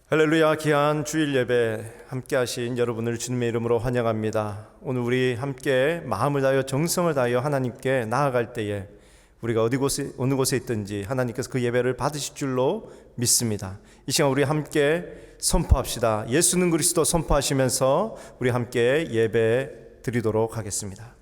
할렐루야. 귀한 주일 예배 함께 하신 여러분을 주님의 이름으로 환영합니다. 오늘 우리 함께 마음을 다하여 정성을 다하여 하나님께 나아갈 때에 우리가 어느 곳에 있든지 하나님께서 그 예배를 받으실 줄로 믿습니다. 이 시간 우리 함께 선포합시다. 예수는 그리스도 선포하시면서 우리 함께 예배 드리도록 하겠습니다.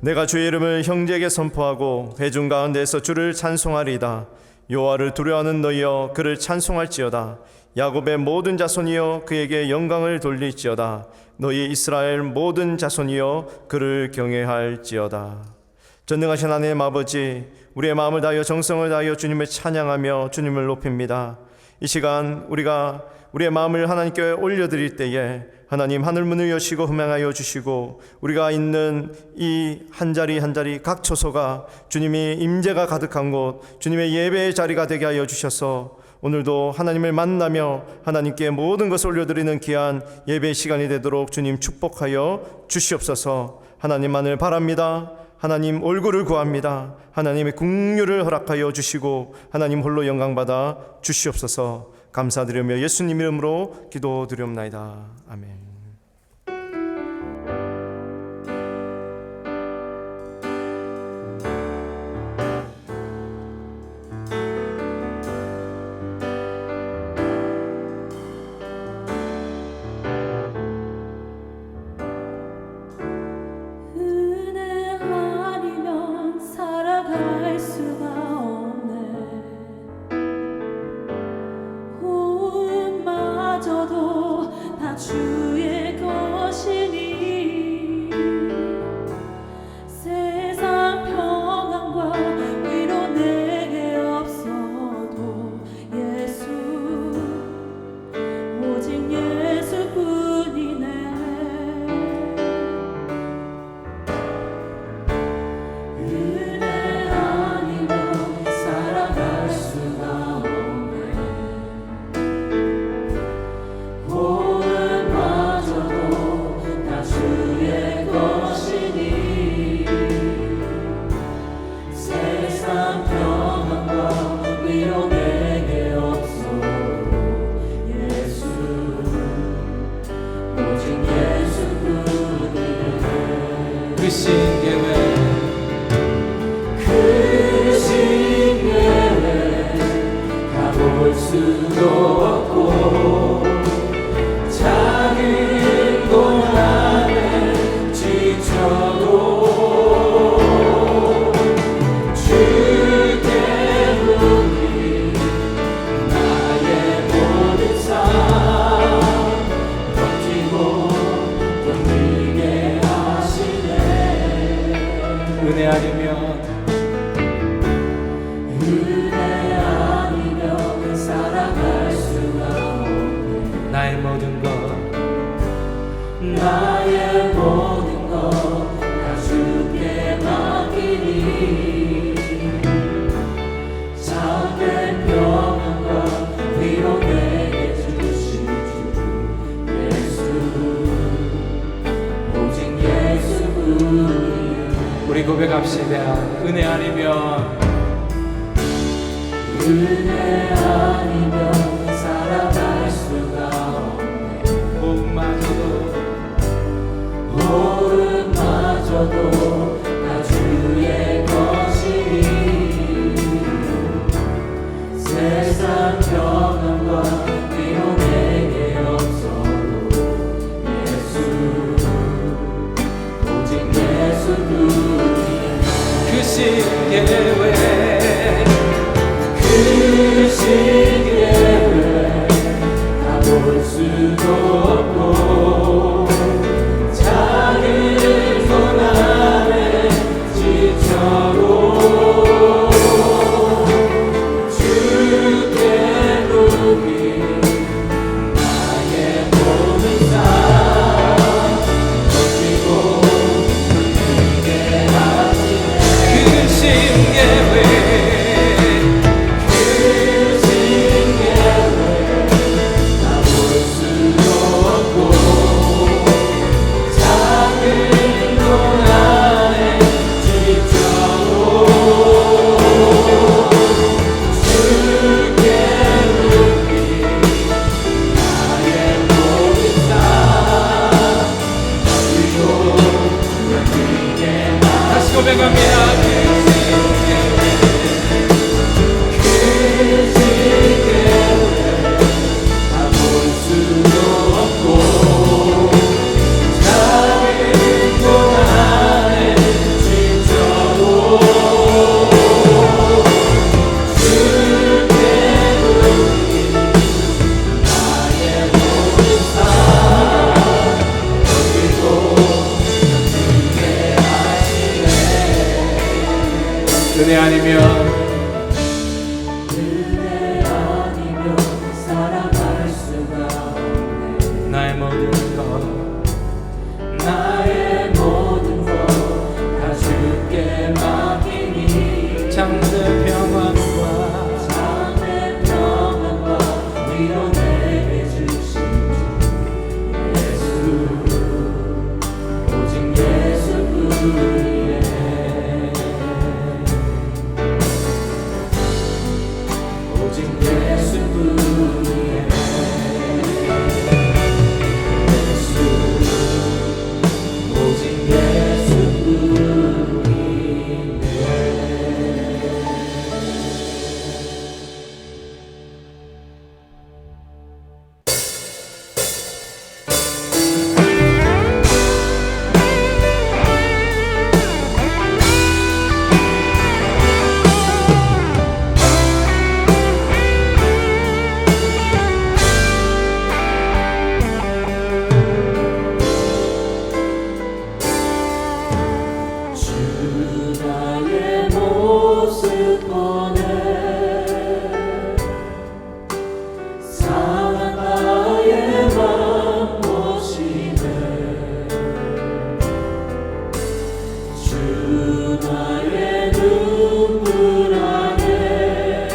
내가 주의 이름을 형제에게 선포하고 회중 가운데에서 주를 찬송하리이다. 여호와를 두려워하는 너희여 그를 찬송할지어다. 야곱의 모든 자손이여 그에게 영광을 돌릴지어다. 너희 이스라엘 모든 자손이여 그를 경외할지어다. 전능하신 하나님 아버지, 우리의 마음을 다하여 정성을 다하여 주님을 찬양하며 주님을 높입니다. 이 시간 우리가 우리의 마음을 하나님께 올려드릴 때에 하나님 하늘문을 여시고 흠양하여 주시고 우리가 있는 이 한자리 한자리 각 처소가 주님이 임재가 가득한 곳, 주님의 예배의 자리가 되게 하여 주셔서 오늘도 하나님을 만나며 하나님께 모든 것을 올려드리는 귀한 예배 시간이 되도록 주님 축복하여 주시옵소서. 하나님만을 바랍니다. 하나님 얼굴을 구합니다. 하나님의 긍휼을 허락하여 주시고 하나님 홀로 영광받아 주시옵소서. 감사드리며 예수님 이름으로 기도드리옵나이다. 아멘. 주의 것이니 세상 평안과 위로 내게 없어도 예수 오직 예수뿐이네. 은혜 아니면 살아갈 수가 없네. 가볼 수도 없고 작은 고난에 지쳐도 주께 부디 나의 모든 삶 버티고 견디게 하시네. 은혜 아니면 살아갈 수가 없네. 나의 모든 것 다 주께 맡기니 참된 평안과 위로 내게 주신 주 예수 오직 예수뿐이야. 우리 고백합시다. 은혜 아니면 살아갈 수가 없네. 호흡마저도 다 주의 것이니 계획 다 볼 수도 없고 작은 손 안에 지쳐도 주께 부르기 나의 모든 삶 덮이고 불리게 하시네 크신 계획 다시 고백합니다. 은혜 아니면 살아갈 수가 없네 나의 모든 것 다 주께 맡기니 참된 평안과 위로 내게 주신 주 예수 오직 예수뿐이네 오직 예수뿐이네 예수 오직 예수뿐이네 주 나의 모습 보네 상한 나의 맘 보시네 주 나의 눈물 안에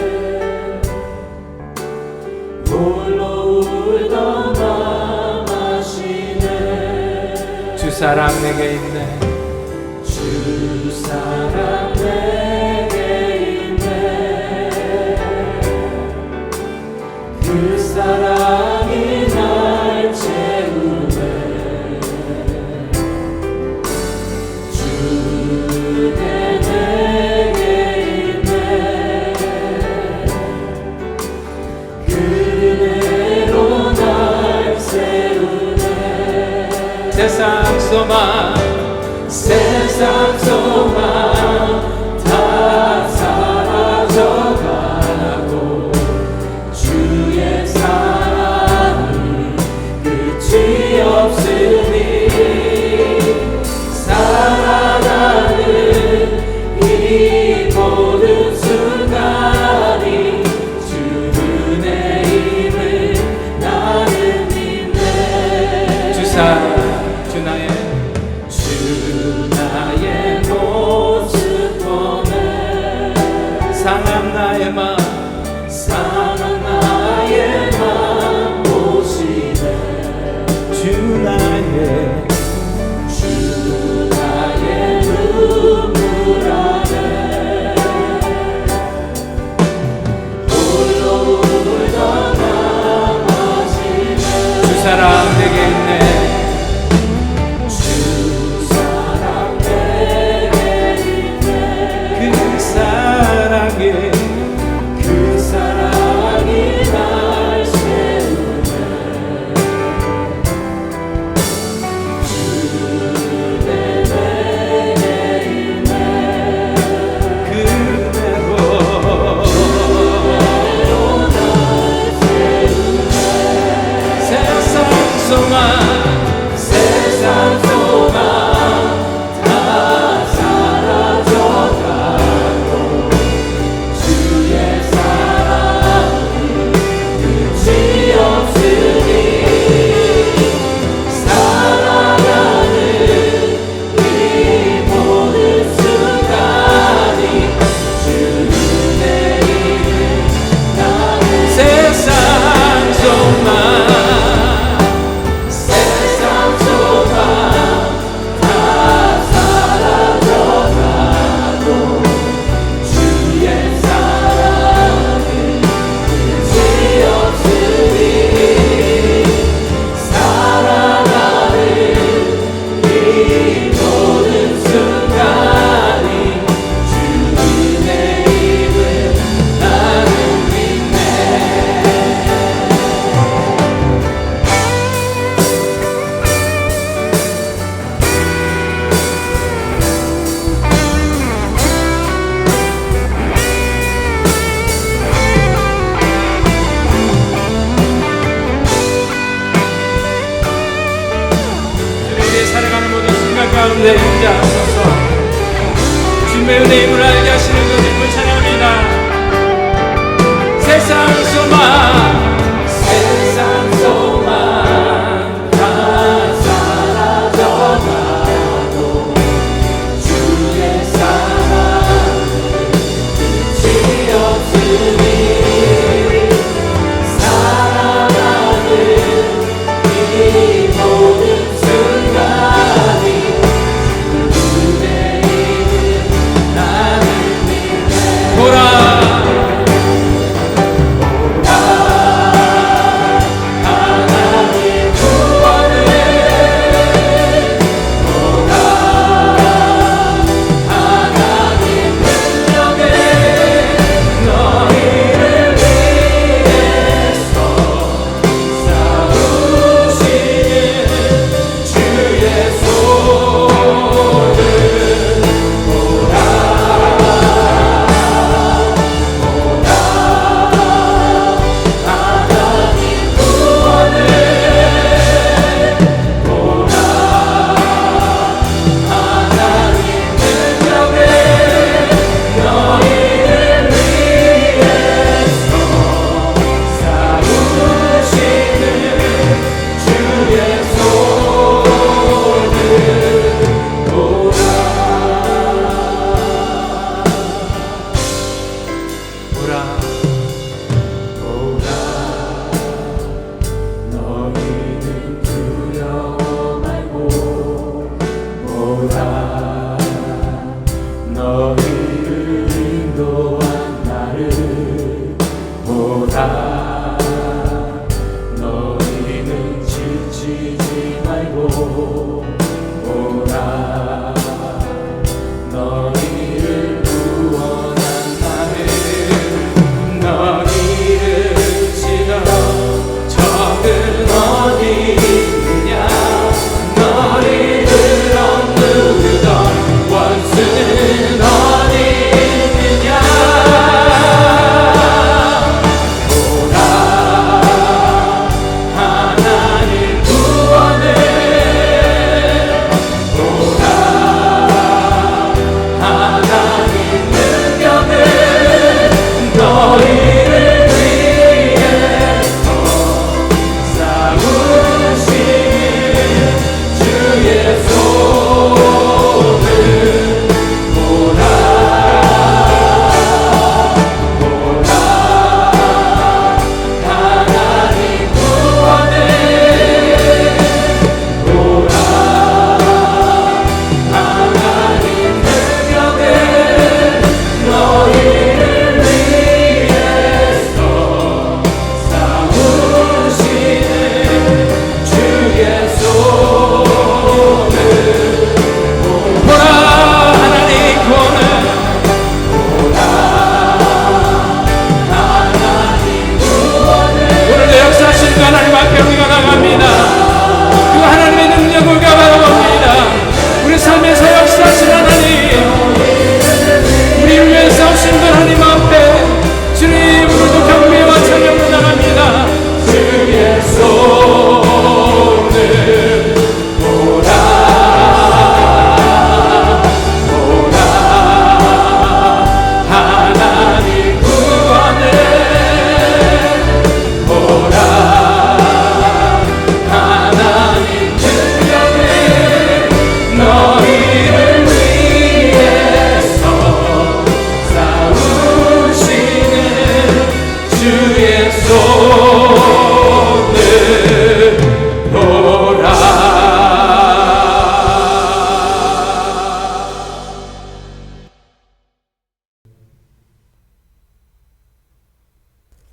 홀로 울던 맘 아시네 주 사랑 내게 있네 주 사랑 내게 있네 그 사랑이 날 채우네 주내 내게 있네 그 은혜로 날 세우네 세상 소망 세상 소망 다 사라져가고 주의 사랑이 끝이 없으니 살아가는 이 모든 순간이 주 은혜임을 나는 믿네 주 사랑 주 나의 주 나의 모습 보네 상한 나의 맘 상한 나의 맘 보시네 주 나의 주 나의 눈물 안에 가운데 임재하소서. 주님의 은혜의 힘을 알게 하시는 것 기쁨 찬양합니다. 세상 소망 다 사라져가도 주의 사랑은 끝이 없으니 살아가는 이 모든 순간이 주의 이름 나는 믿네. 보라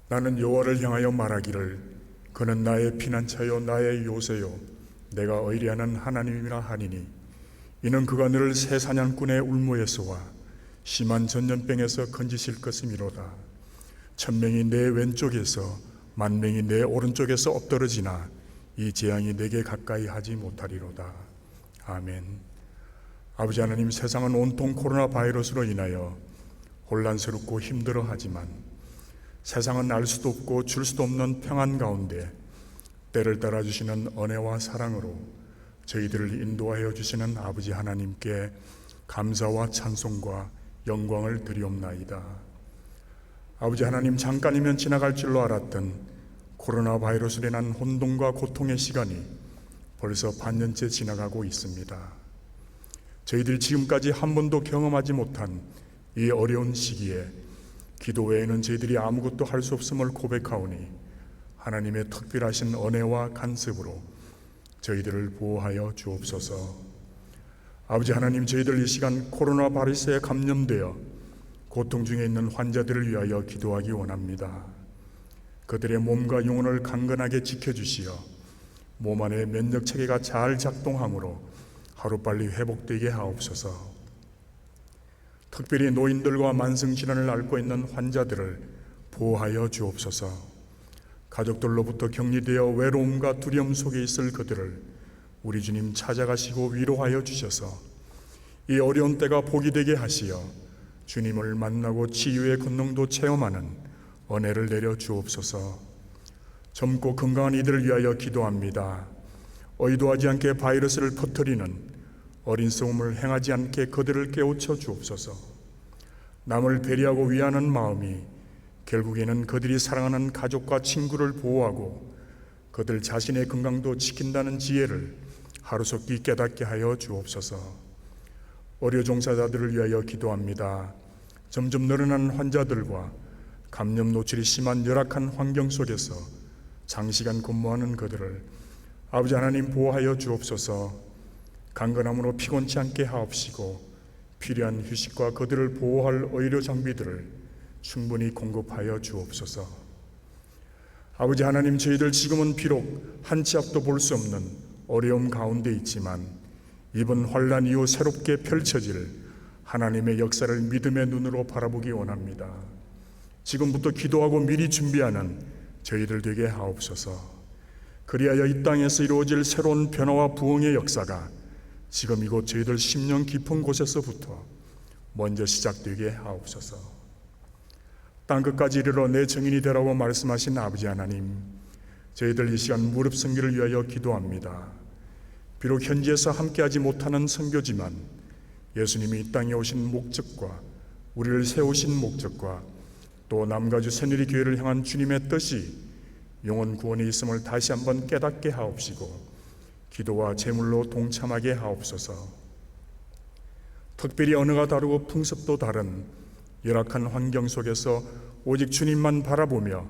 나는 여호와를 향하여 말하기를 그는 나의 피난처요 나의 요새요 내가 의리하는 하나님이라 하니니 이는 그가 너를 새 사냥꾼의 울모에서와 심한 전염병에서 건지실 것이미로다. 천명이 내 왼쪽에서 만명이 내 오른쪽에서 엎드러지나 이 재앙이 내게 가까이 하지 못하리로다. 아멘. 아버지 하나님, 세상은 온통 코로나 바이러스로 인하여 혼란스럽고 힘들어하지만 세상은 알 수도 없고 줄 수도 없는 평안 가운데 때를 따라 주시는 은혜와 사랑으로 저희들을 인도하여 주시는 아버지 하나님께 감사와 찬송과 영광을 드리옵나이다. 아버지 하나님, 잠깐이면 지나갈 줄로 알았던 코로나 바이러스로 인한 혼돈과 고통의 시간이 벌써 반년째 지나가고 있습니다. 저희들이 지금까지 한 번도 경험하지 못한 이 어려운 시기에 기도 외에는 저희들이 아무것도 할 수 없음을 고백하오니 하나님의 특별하신 은혜와 간섭으로 저희들을 보호하여 주옵소서. 아버지 하나님, 저희들 이 시간 코로나 바이러스에 감염되어 고통 중에 있는 환자들을 위하여 기도하기 원합니다. 그들의 몸과 영혼을 강건하게 지켜주시어 몸 안에 면역 체계가 잘 작동하므로 하루빨리 회복되게 하옵소서. 특별히 노인들과 만성질환을 앓고 있는 환자들을 보호하여 주옵소서. 가족들로부터 격리되어 외로움과 두려움 속에 있을 그들을 우리 주님 찾아가시고 위로하여 주셔서 이 어려운 때가 복이 되게 하시어 주님을 만나고 치유의 권능도 체험하는 은혜를 내려 주옵소서. 젊고 건강한 이들을 위하여 기도합니다. 의도하지 않게 바이러스를 퍼뜨리는 어린 싸움을 행하지 않게 그들을 깨우쳐 주옵소서. 남을 배려하고 위하는 마음이 결국에는 그들이 사랑하는 가족과 친구를 보호하고 그들 자신의 건강도 지킨다는 지혜를 하루속히 깨닫게 하여 주옵소서. 의료 종사자들을 위하여 기도합니다. 점점 늘어나는 환자들과 감염 노출이 심한 열악한 환경 속에서 장시간 근무하는 그들을 아버지 하나님 보호하여 주옵소서. 강건함으로 피곤치 않게 하옵시고 필요한 휴식과 그들을 보호할 의료 장비들을 충분히 공급하여 주옵소서. 아버지 하나님, 저희들 지금은 비록 한 치 앞도 볼 수 없는 어려움 가운데 있지만 이번 환난 이후 새롭게 펼쳐질 하나님의 역사를 믿음의 눈으로 바라보기 원합니다. 지금부터 기도하고 미리 준비하는 저희들 되게 하옵소서. 그리하여 이 땅에서 이루어질 새로운 변화와 부흥의 역사가 지금 이곳 저희들 심령 깊은 곳에서부터 먼저 시작되게 하옵소서. 땅끝까지 이르러 내 증인이 되라고 말씀하신 아버지 하나님, 저희들 이 시간 무릎 선교를 위하여 기도합니다. 비록 현지에서 함께하지 못하는 선교지만 예수님이 이 땅에 오신 목적과 우리를 세우신 목적과 또 남가주 새누리 교회를 향한 주님의 뜻이 영혼 구원에 있음을 다시 한번 깨닫게 하옵시고 기도와 제물로 동참하게 하옵소서. 특별히 언어가 다르고 풍습도 다른 열악한 환경 속에서 오직 주님만 바라보며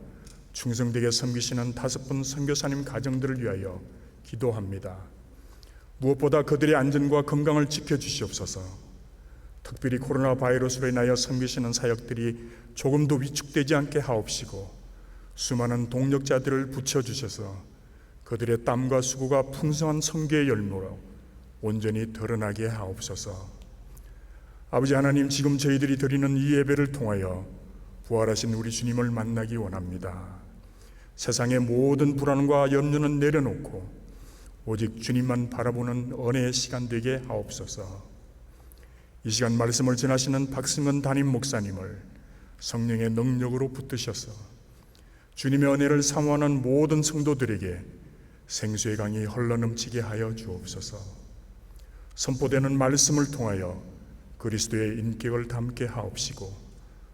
충성되게 섬기시는 5분 선교사님 가정들을 위하여 기도합니다. 무엇보다 그들의 안전과 건강을 지켜주시옵소서. 특별히 코로나 바이러스로 인하여 섬기시는 사역들이 조금도 위축되지 않게 하옵시고 수많은 동력자들을 붙여주셔서 그들의 땀과 수고가 풍성한 선교의 열매로 온전히 드러나게 하옵소서. 아버지 하나님, 지금 저희들이 드리는 이 예배를 통하여 부활하신 우리 주님을 만나기 원합니다. 세상의 모든 불안과 염려는 내려놓고 오직 주님만 바라보는 은혜의 시간 되게 하옵소서. 이 시간 말씀을 전하시는 박승은 담임 목사님을 성령의 능력으로 붙드셔서 주님의 은혜를 사모하는 모든 성도들에게 생수의 강이 흘러넘치게 하여 주옵소서. 선포되는 말씀을 통하여 그리스도의 인격을 담게 하옵시고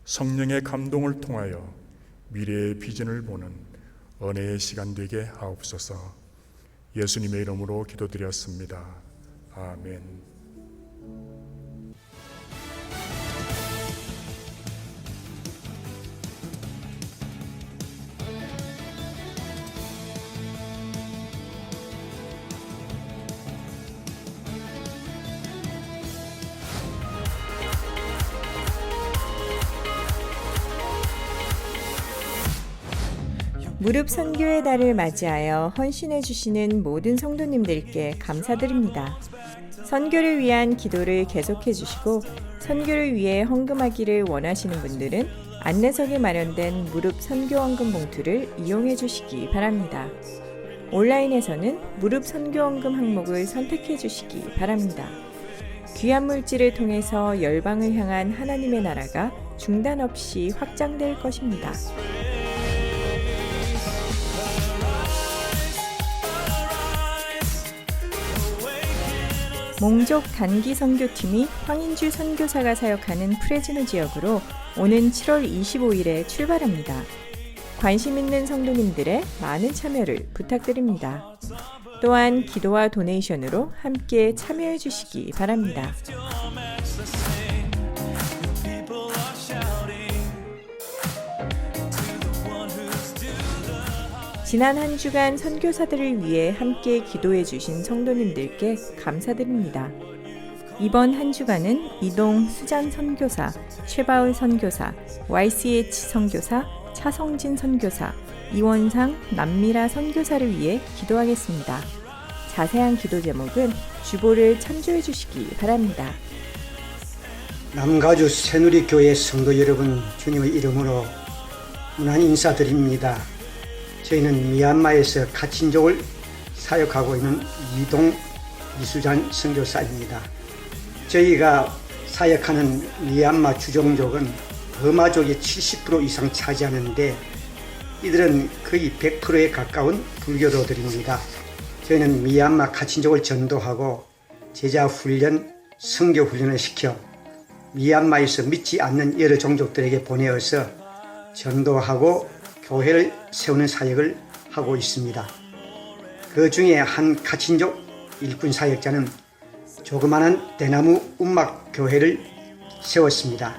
성령의 감동을 통하여 미래의 비전을 보는 은혜의 시간 되게 하옵소서. 예수님의 이름으로 기도드렸습니다. 아멘. 무릎 선교의 달을 맞이하여 헌신해 주시는 모든 성도님들께 감사드립니다. 선교를 위한 기도를 계속해 주시고 선교를 위해 헌금하기를 원하시는 분들은 안내석에 마련된 무릎 선교 헌금 봉투를 이용해 주시기 바랍니다. 온라인에서는 무릎 선교 헌금 항목을 선택해 주시기 바랍니다. 귀한 물질을 통해서 열방을 향한 하나님의 나라가 중단 없이 확장될 것입니다. 몽족 단기 선교팀이 황인주 선교사가 사역하는 프레즈노 지역으로 오는 7월 25일에 출발합니다. 관심 있는 성도님들의 많은 참여를 부탁드립니다. 또한 기도와 도네이션으로 함께 참여해 주시기 바랍니다. 지난 한 주간 선교사들을 위해 함께 기도해 주신 성도님들께 감사드립니다. 이번 한 주간은 이동 수잔 선교사, 최바울 선교사, YCH 선교사, 차성진 선교사, 이원상 남미라 선교사를 위해 기도하겠습니다. 자세한 기도 제목은 주보를 참조해 주시기 바랍니다. 남가주 새누리교회 성도 여러분, 주님의 이름으로 문안 인사드립니다. 저희는 미얀마에서 가친족을 사역하고 있는 이동 이수잔 선교사입니다. 저희가 사역하는 미얀마 주종족은 버마족의 70% 이상 차지하는데 이들은 거의 100%에 가까운 불교도들입니다. 저희는 미얀마 가친족을 전도하고 제자 훈련, 선교 훈련을 시켜 미얀마에서 믿지 않는 여러 종족들에게 보내어서 전도하고 교회를 세우는 사역을 하고 있습니다. 그 중에 한 가친족 일꾼 사역자는 조그마한 대나무 움막 교회를 세웠습니다.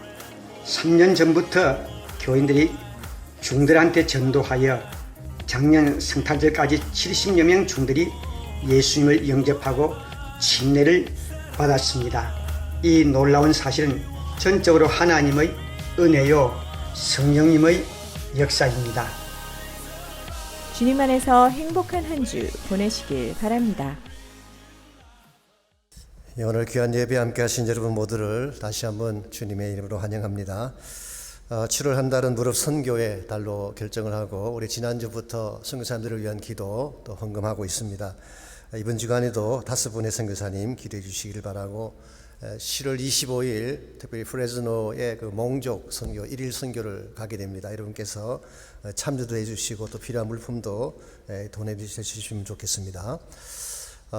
3년 전부터 교인들이 중들한테 전도하여 작년 성탄절까지 70여 명 중들이 예수님을 영접하고 침례를 받았습니다. 이 놀라운 사실은 전적으로 하나님의 은혜요, 성령님의 역사입니다. 주님 안에서 행복한 한 주 보내시길 바랍니다. 오늘 귀한 예배 함께 하신 여러분 모두를 다시 한번 주님의 이름으로 환영합니다. 7월 한 달은 무릎 선교의 달로 결정을 하고 우리 지난주부터 선교사님들을 위한 기도 또 헌금하고 있습니다. 이번 주간에도 5분의 선교사님 기도해 주시기를 바라고 7월 25일 특별히 프레즈노의 그 몽족 선교 1일 선교를 가게 됩니다. 여러분께서 참여도 해주시고 또 필요한 물품도 돈해 주시면 좋겠습니다.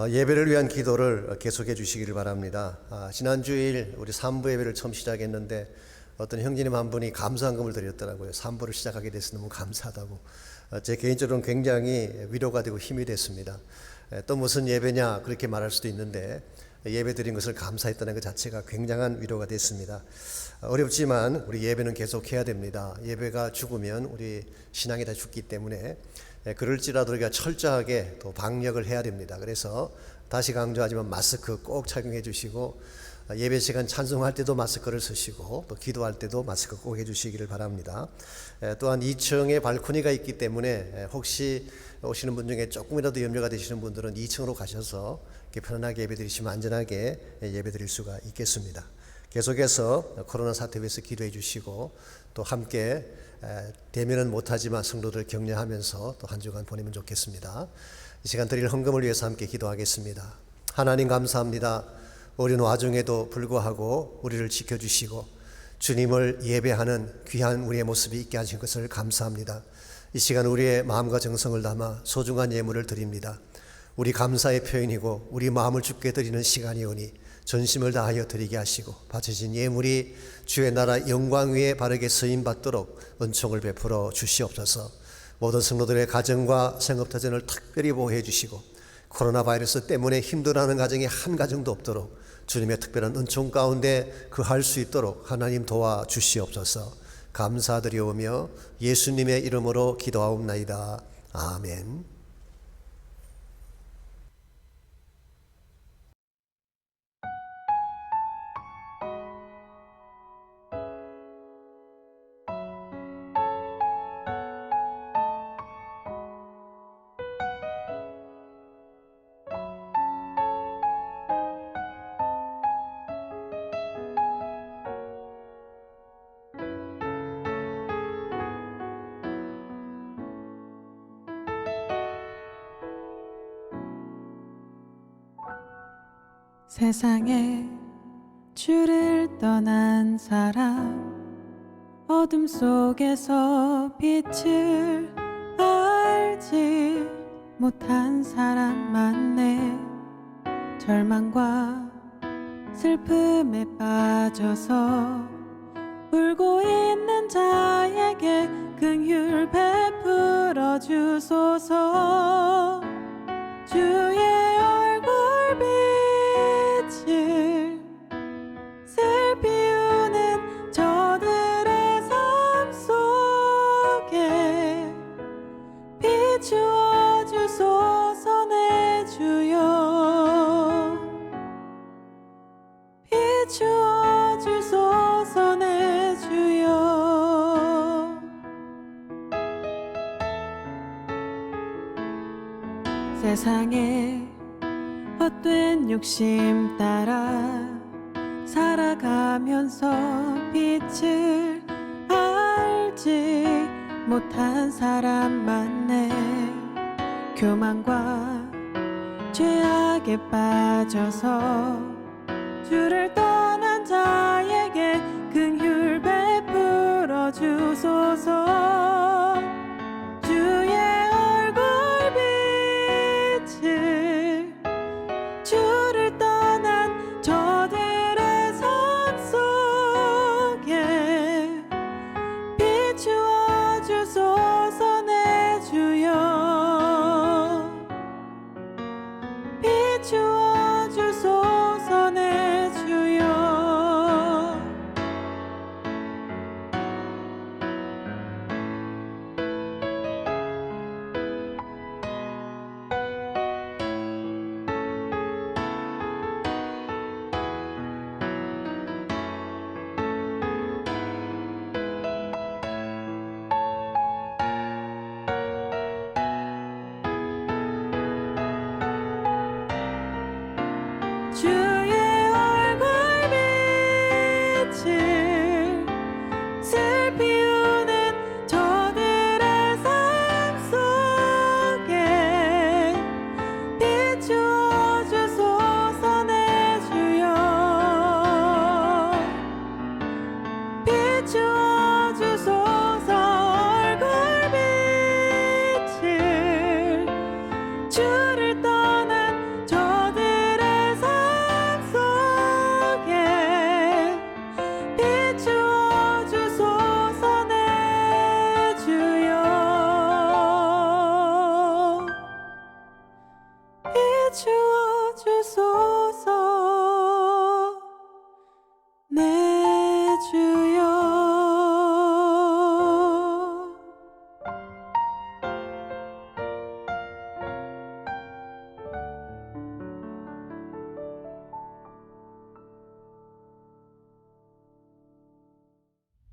예배를 위한 기도를 계속해 주시기를 바랍니다. 지난주일 우리 3부 예배를 처음 시작했는데 어떤 형제님 한 분이 감사한금을 드렸더라고요. 3부를 시작하게 돼서 너무 감사하다고. 제 개인적으로는 굉장히 위로가 되고 힘이 됐습니다. 또 무슨 예배냐 그렇게 말할 수도 있는데 예배 드린 것을 감사했다는 것 자체가 굉장한 위로가 됐습니다. 어렵지만 우리 예배는 계속해야 됩니다. 예배가 죽으면 우리 신앙이 다 죽기 때문에 그럴지라도 우리가 철저하게 또 방역을 해야 됩니다. 그래서 다시 강조하지만 마스크 꼭 착용해 주시고 예배 시간 찬송할 때도 마스크를 쓰시고 또 기도할 때도 마스크 꼭 해주시기를 바랍니다. 또한 2층에 발코니가 있기 때문에 혹시 오시는 분 중에 조금이라도 염려가 되시는 분들은 2층으로 가셔서 이렇게 편안하게 예배 드리시면 안전하게 예배 드릴 수가 있겠습니다. 계속해서 코로나 사태 위해서 기도해 주시고 또 함께 대면은 못하지만 성도들 격려하면서 또 한 주간 보내면 좋겠습니다. 이 시간 드릴 헌금을 위해서 함께 기도하겠습니다. 하나님 감사합니다. 어려운 와중에도 불구하고 우리를 지켜주시고 주님을 예배하는 귀한 우리의 모습이 있게 하신 것을 감사합니다. 이 시간 우리의 마음과 정성을 담아 소중한 예물을 드립니다. 우리 감사의 표현이고 우리 마음을 주께 드리는 시간이오니 전심을 다하여 드리게 하시고 바쳐진 예물이 주의 나라 영광 위에 바르게 쓰임받도록 은총을 베풀어 주시옵소서. 모든 성도들의 가정과 생업터전을 특별히 보호해 주시고 코로나 바이러스 때문에 힘들어하는 가정이 한 가정도 없도록 주님의 특별한 은총 가운데 거할 수 있도록 하나님 도와주시옵소서. 감사드리오며 예수님의 이름으로 기도하옵나이다. 아멘. 세상에 주를 떠난 사람, 어둠 속에서 빛을 알지 못한 사람 많네. 절망과 슬픔에 빠져서 울고 있는 자에게 긍휼 베풀어 주소서. 주의 얼굴 빛을 살피우는 저들의 삶 속에 비추어 주소서. 내 주여 비추어 주소서. 내 주여. 세상에 헛된 욕심 따라 살아가면서 빛을 알지 못한 사람 많네. 교만과 죄악에 빠져서 주를 떠난 자에게 긍휼 베풀어 주소서. 주의 얼굴 빛을 주를 떠난 저들의 삶 속에 비추어 주소서. 내 주여 비추어 주소서. 내 주여. 주의 얼굴 빛을 살피우는 저들의 삶 속에 비추어 주소서. 내 주여 비추어 주소서. 얼굴 빛을 주를 떠난 저들의 삶 속에 비추어 주소서. 내 주여 비추어 주소서. 내 주여.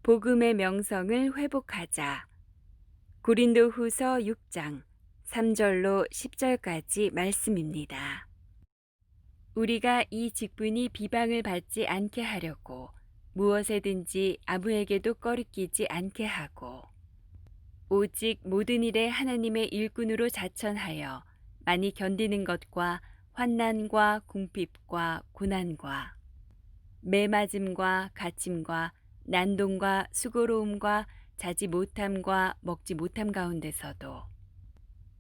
복음의 명성을 회복하자. 고린도후서 6장 3절로 10절까지 말씀입니다. 우리가 이 직분이 비방을 받지 않게 하려고 무엇에든지 아무에게도 꺼리끼지 않게 하고 오직 모든 일에 하나님의 일꾼으로 자천하여 많이 견디는 것과 환난과 궁핍과 고난과 매맞음과 갇힘과 난동과 수고로움과 자지 못함과 먹지 못함 가운데서도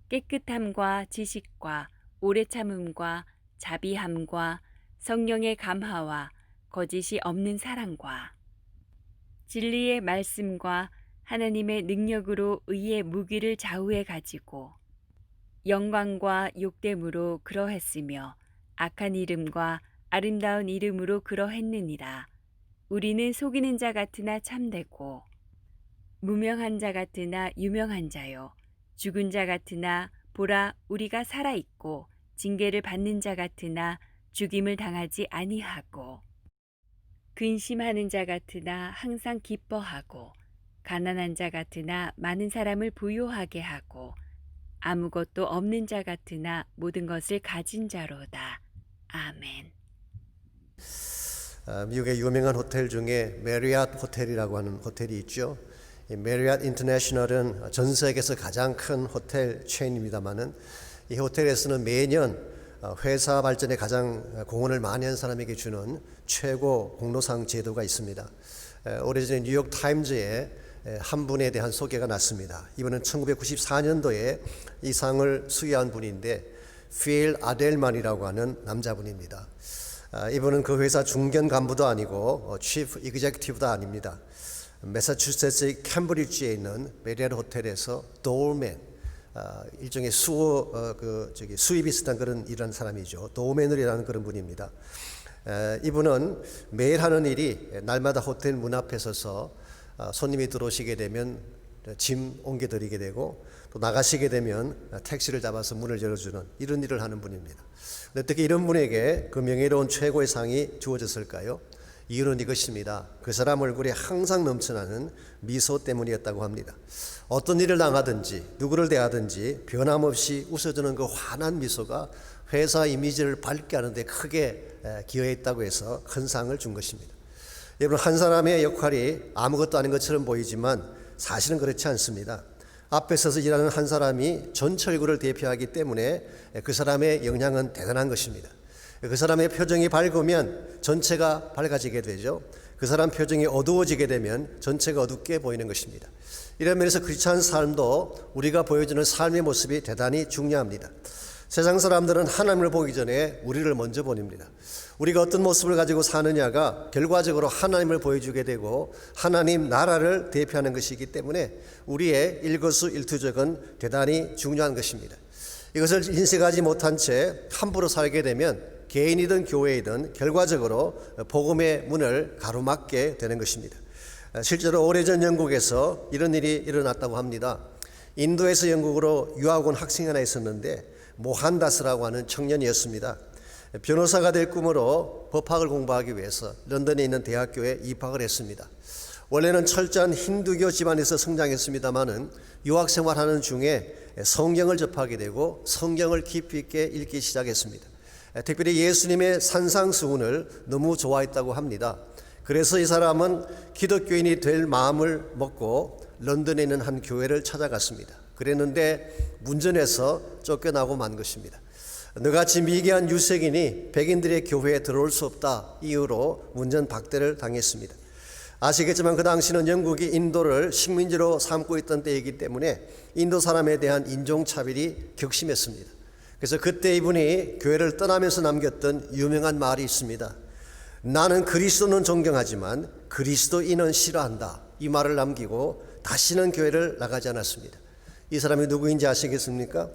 깨끗함과 지식과 오래 참음과 자비함과 성령의 감화와 거짓이 없는 사랑과 진리의 말씀과 하나님의 능력으로 의의 무기를 좌우에 가지고 영광과 욕됨으로 그러했으며 악한 이름과 아름다운 이름으로 그러했느니라. 우리는 속이는 자 같으나 참되고 무명한 자 같으나 유명한 자요 죽은 자 같으나 보라 우리가 살아있고 징계를 받는 자 같으나 죽임을 당하지 아니하고 근심하는 자 같으나 항상 기뻐하고 가난한 자 같으나 많은 사람을 부요하게 하고 아무것도 없는 자 같으나 모든 것을 가진 자로다. 아멘. 미국의 유명한 호텔 중에 메리엇 호텔이라고 하는 호텔이 있죠. 이 메리엇 인터내셔널은 전 세계에서 가장 큰 호텔 체인입니다만은 이 호텔에서는 매년 회사 발전에 가장 공헌을 많이 한 사람에게 주는 최고 공로상 제도가 있습니다. 오래전에 뉴욕 타임즈에 한 분에 대한 소개가 났습니다. 이분은 1994년도에 이 상을 수여한 분인데 필 아델만이라고 하는 남자분입니다. 이분은 그 회사 중견 간부도 아니고 치프 이그제큐티브도 아닙니다. 매사추세츠 캠브리지에 있는 메리엇 호텔에서 도어맨, 일종의 수입 비슷한 그런 일하는 사람이죠. 도어맨을 일하는 그런 분입니다. 이분은 매일 하는 일이 날마다 호텔 문 앞에 서서 손님이 들어오시게 되면 짐 옮겨드리게 되고 또 나가시게 되면 택시를 잡아서 문을 열어주는 이런 일을 하는 분입니다. 어떻게 이런 분에게 그 명예로운 최고의 상이 주어졌을까요? 이유는 이것입니다. 그 사람 얼굴에 항상 넘쳐나는 미소 때문이었다고 합니다. 어떤 일을 당하든지 누구를 대하든지 변함없이 웃어주는 그 환한 미소가 회사 이미지를 밝게 하는데 크게 기여했다고 해서 큰 상을 준 것입니다. 여러분, 한 사람의 역할이 아무것도 아닌 것처럼 보이지만 사실은 그렇지 않습니다. 앞에 서서 일하는 한 사람이 전체 얼굴을 대표하기 때문에 그 사람의 영향은 대단한 것입니다. 그 사람의 표정이 밝으면 전체가 밝아지게 되죠. 그 사람 표정이 어두워지게 되면 전체가 어둡게 보이는 것입니다. 이런 면에서 크리스찬 삶도 우리가 보여주는 삶의 모습이 대단히 중요합니다. 세상 사람들은 하나님을 보기 전에 우리를 먼저 보입니다. 우리가 어떤 모습을 가지고 사느냐가 결과적으로 하나님을 보여주게 되고 하나님 나라를 대표하는 것이기 때문에 우리의 일거수일투족은 대단히 중요한 것입니다. 이것을 인식하지 못한 채 함부로 살게 되면 개인이든 교회이든 결과적으로 복음의 문을 가로막게 되는 것입니다. 실제로 오래전 영국에서 이런 일이 일어났다고 합니다. 인도에서 영국으로 유학 온 학생이 하나 있었는데 모한다스라고 하는 청년이었습니다. 변호사가 될 꿈으로 법학을 공부하기 위해서 런던에 있는 대학교에 입학을 했습니다. 원래는 철저한 힌두교 집안에서 성장했습니다마는 유학 생활하는 중에 성경을 접하게 되고 성경을 깊이 있게 읽기 시작했습니다. 특별히 예수님의 산상수훈을 너무 좋아했다고 합니다. 그래서 이 사람은 기독교인이 될 마음을 먹고 런던에 있는 한 교회를 찾아갔습니다. 그랬는데 문전에서 쫓겨나고 만 것입니다. 너같이 미개한 유색인이 백인들의 교회에 들어올 수 없다 이유로 문전박대를 당했습니다. 아시겠지만 그 당시는 영국이 인도를 식민지로 삼고 있던 때이기 때문에 인도 사람에 대한 인종차별이 격심했습니다. 그래서 그때 이분이 교회를 떠나면서 남겼던 유명한 말이 있습니다. 나는 그리스도는 존경하지만 그리스도인은 싫어한다. 이 말을 남기고 다시는 교회를 나가지 않았습니다. 이 사람이 누구인지 아시겠습니까?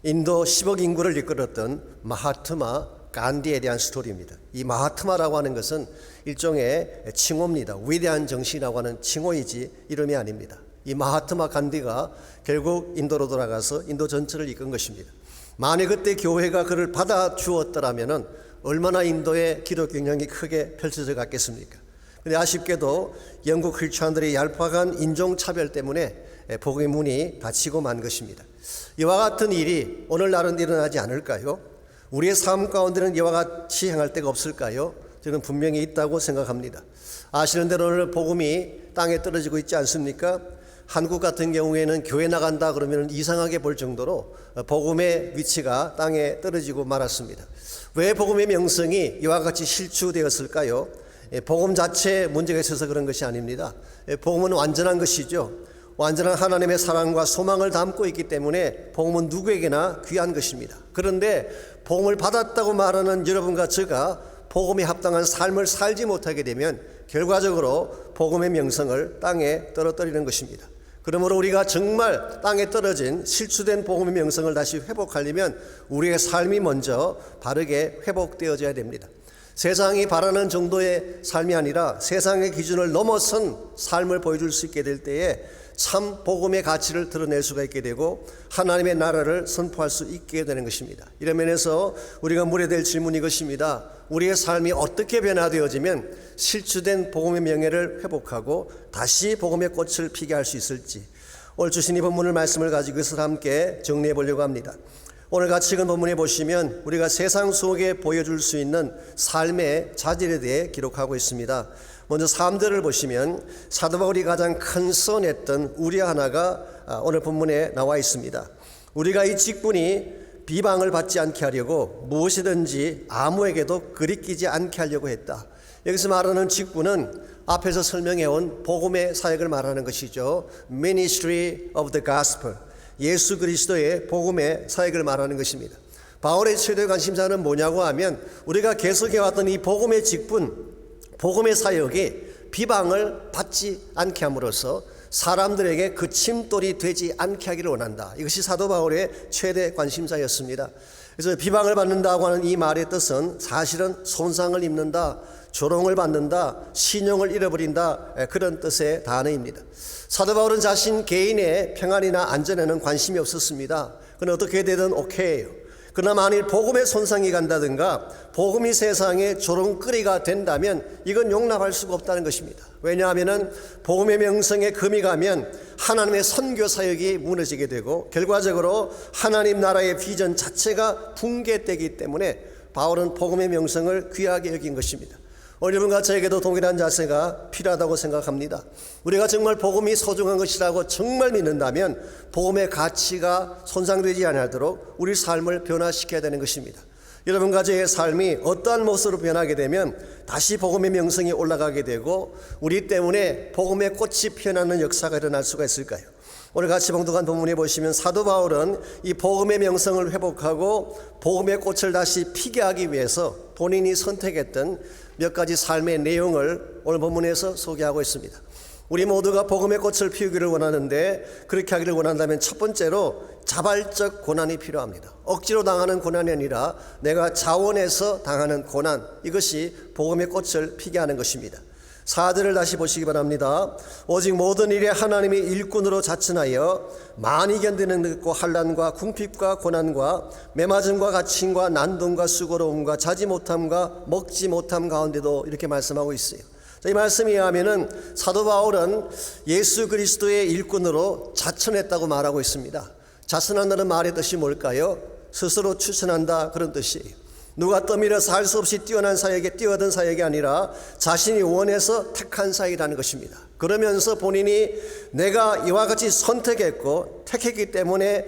인도 10억 인구를 이끌었던 마하트마 간디에 대한 스토리입니다. 이 마하트마라고 하는 것은 일종의 칭호입니다. 위대한 정신이라고 하는 칭호이지 이름이 아닙니다. 이 마하트마 간디가 결국 인도로 돌아가서 인도 전체를 이끈 것입니다. 만약 그때 교회가 그를 받아주었더라면 얼마나 인도의 기독교 영향이 크게 펼쳐져 갔겠습니까? 그런데 아쉽게도 영국 크리스찬들의 얄팍한 인종차별 때문에 복음의 문이 닫히고 만 것입니다. 이와 같은 일이 오늘날은 일어나지 않을까요? 우리의 삶 가운데는 이와 같이 행할 데가 없을까요? 저는 분명히 있다고 생각합니다. 아시는 대로 오늘 복음이 땅에 떨어지고 있지 않습니까? 한국 같은 경우에는 교회 나간다 그러면 이상하게 볼 정도로 복음의 위치가 땅에 떨어지고 말았습니다. 왜 복음의 명성이 이와 같이 실추되었을까요? 복음 자체에 문제가 있어서 그런 것이 아닙니다. 복음은 완전한 것이죠. 완전한 하나님의 사랑과 소망을 담고 있기 때문에 복음은 누구에게나 귀한 것입니다. 그런데 복음을 받았다고 말하는 여러분과 제가 복음에 합당한 삶을 살지 못하게 되면 결과적으로 복음의 명성을 땅에 떨어뜨리는 것입니다. 그러므로 우리가 정말 땅에 떨어진 실추된 복음의 명성을 다시 회복하려면 우리의 삶이 먼저 바르게 회복되어져야 됩니다. 세상이 바라는 정도의 삶이 아니라 세상의 기준을 넘어선 삶을 보여줄 수 있게 될 때에 참 복음의 가치를 드러낼 수가 있게 되고 하나님의 나라를 선포할 수 있게 되는 것입니다. 이런 면에서 우리가 물어야 될 질문이 이것입니다. 우리의 삶이 어떻게 변화되어지면 실추된 복음의 명예를 회복하고 다시 복음의 꽃을 피게 할 수 있을지 오늘 주신 이 본문을 말씀을 가지고 이것을 함께 정리해 보려고 합니다. 오늘 같이 읽은 본문에 보시면 우리가 세상 속에 보여줄 수 있는 삶의 자질에 대해 기록하고 있습니다. 먼저 3절을 보시면 사도 바울이 가장 큰 선했던 우리 하나가 오늘 본문에 나와 있습니다. 우리가 이 직분이 비방을 받지 않게 하려고 무엇이든지 아무에게도 거리끼지 않게 하려고 했다. 여기서 말하는 직분은 앞에서 설명해온 복음의 사역을 말하는 것이죠. Ministry of the Gospel. 예수 그리스도의 복음의 사역을 말하는 것입니다. 바울의 최대 관심사는 뭐냐고 하면 우리가 계속해왔던 이 복음의 직분, 복음의 사역이 비방을 받지 않게 함으로써 사람들에게 그 침돌이 되지 않게 하기를 원한다. 이것이 사도 바울의 최대 관심사였습니다. 그래서 비방을 받는다고 하는 이 말의 뜻은 사실은 손상을 입는다, 조롱을 받는다, 신용을 잃어버린다, 그런 뜻의 단어입니다. 사도 바울은 자신 개인의 평안이나 안전에는 관심이 없었습니다. 그는 어떻게 되든 오케이예요. 그러나 만일 복음의 손상이 간다든가 복음이 세상에 조롱거리가 된다면 이건 용납할 수가 없다는 것입니다. 왜냐하면 복음의 명성에 금이 가면 하나님의 선교 사역이 무너지게 되고 결과적으로 하나님 나라의 비전 자체가 붕괴되기 때문에 바울은 복음의 명성을 귀하게 여긴 것입니다. 오늘 여러분과 저에게도 동일한 자세가 필요하다고 생각합니다. 우리가 정말 복음이 소중한 것이라고 정말 믿는다면 복음의 가치가 손상되지 않도록 우리 삶을 변화시켜야 되는 것입니다. 여러분과 저의 삶이 어떠한 모습으로 변하게 되면 다시 복음의 명성이 올라가게 되고 우리 때문에 복음의 꽃이 피어나는 역사가 일어날 수가 있을까요? 오늘 같이 봉독한 본문에 보시면 사도 바울은 이 복음의 명성을 회복하고 복음의 꽃을 다시 피게 하기 위해서 본인이 선택했던 몇 가지 삶의 내용을 오늘 본문에서 소개하고 있습니다. 우리 모두가 복음의 꽃을 피우기를 원하는데 그렇게 하기를 원한다면 첫 번째로 자발적 고난이 필요합니다. 억지로 당하는 고난이 아니라 내가 자원해서 당하는 고난, 이것이 복음의 꽃을 피게 하는 것입니다. 4절을 다시 보시기 바랍니다. 오직 모든 일에 하나님이 일꾼으로 자천하여 많이 견디는 것과 환난과 궁핍과 고난과 매맞음과 갇힘과 난동과 수고로움과 자지 못함과 먹지 못함 가운데도 이렇게 말씀하고 있어요. 이 말씀에 의하면은 사도 바울은 예수 그리스도의 일꾼으로 자천했다고 말하고 있습니다. 자천한다는 말의 뜻이 뭘까요? 스스로 추천한다, 그런 뜻이에요. 누가 떠밀어서 할 수 없이 뛰어난 사역에 뛰어든 사역이 아니라 자신이 원해서 택한 사역이라는 것입니다. 그러면서 본인이 내가 이와 같이 선택했고 택했기 때문에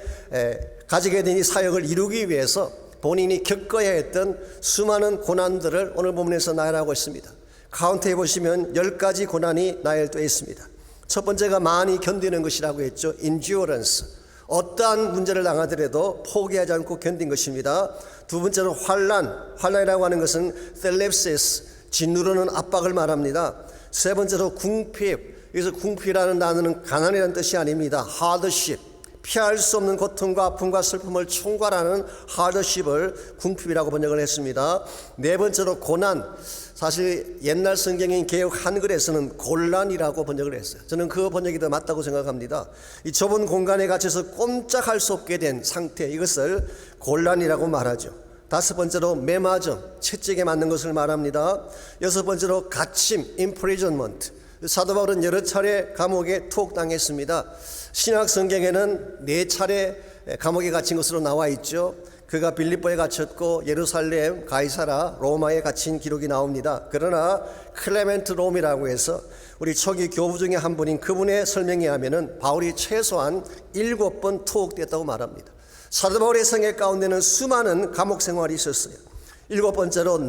가지게 된 이 사역을 이루기 위해서 본인이 겪어야 했던 수많은 고난들을 오늘 본문에서 나열하고 있습니다. 카운트해 보시면 10가지 고난이 나열되어 있습니다. 첫 번째가 많이 견디는 것이라고 했죠. endurance. 어떠한 문제를 당하더라도 포기하지 않고 견딘 것입니다. 두 번째로 환난이라고 하는 것은 thalepsis, 짓누르는 압박을 말합니다. 세 번째로 궁핍, 여기서 궁핍이라는 단어는 가난이라는 뜻이 아닙니다. hardship, 피할 수 없는 고통과 아픔과 슬픔을 총괄하는 hardship을 궁핍이라고 번역을 했습니다. 네 번째로 고난, 사실 옛날 성경인 개역 한글에서는 곤란이라고 번역을 했어요. 저는 그 번역이 더 맞다고 생각합니다. 이 좁은 공간에 갇혀서 꼼짝할 수 없게 된 상태, 이것을 곤란이라고 말하죠. 다섯 번째로 매맞음, 채찍에 맞는 것을 말합니다. 여섯 번째로 갇힘, imprisonment. 사도 바울은 여러 차례 감옥에 투옥당했습니다. 신약 성경에는 4차례 감옥에 갇힌 것으로 나와 있죠. 그가 빌립보에 갇혔고 예루살렘, 가이사라, 로마에 갇힌 기록이 나옵니다. 그러나 클레멘트 롬이라고 해서 우리 초기 교부 중에 한 분인 그분의 설명에 하면은 바울이 최소한 7번 투옥됐다고 말합니다. 사도 바울의 생애 가운데는 수많은 감옥 생활이 있었어요. 7번째로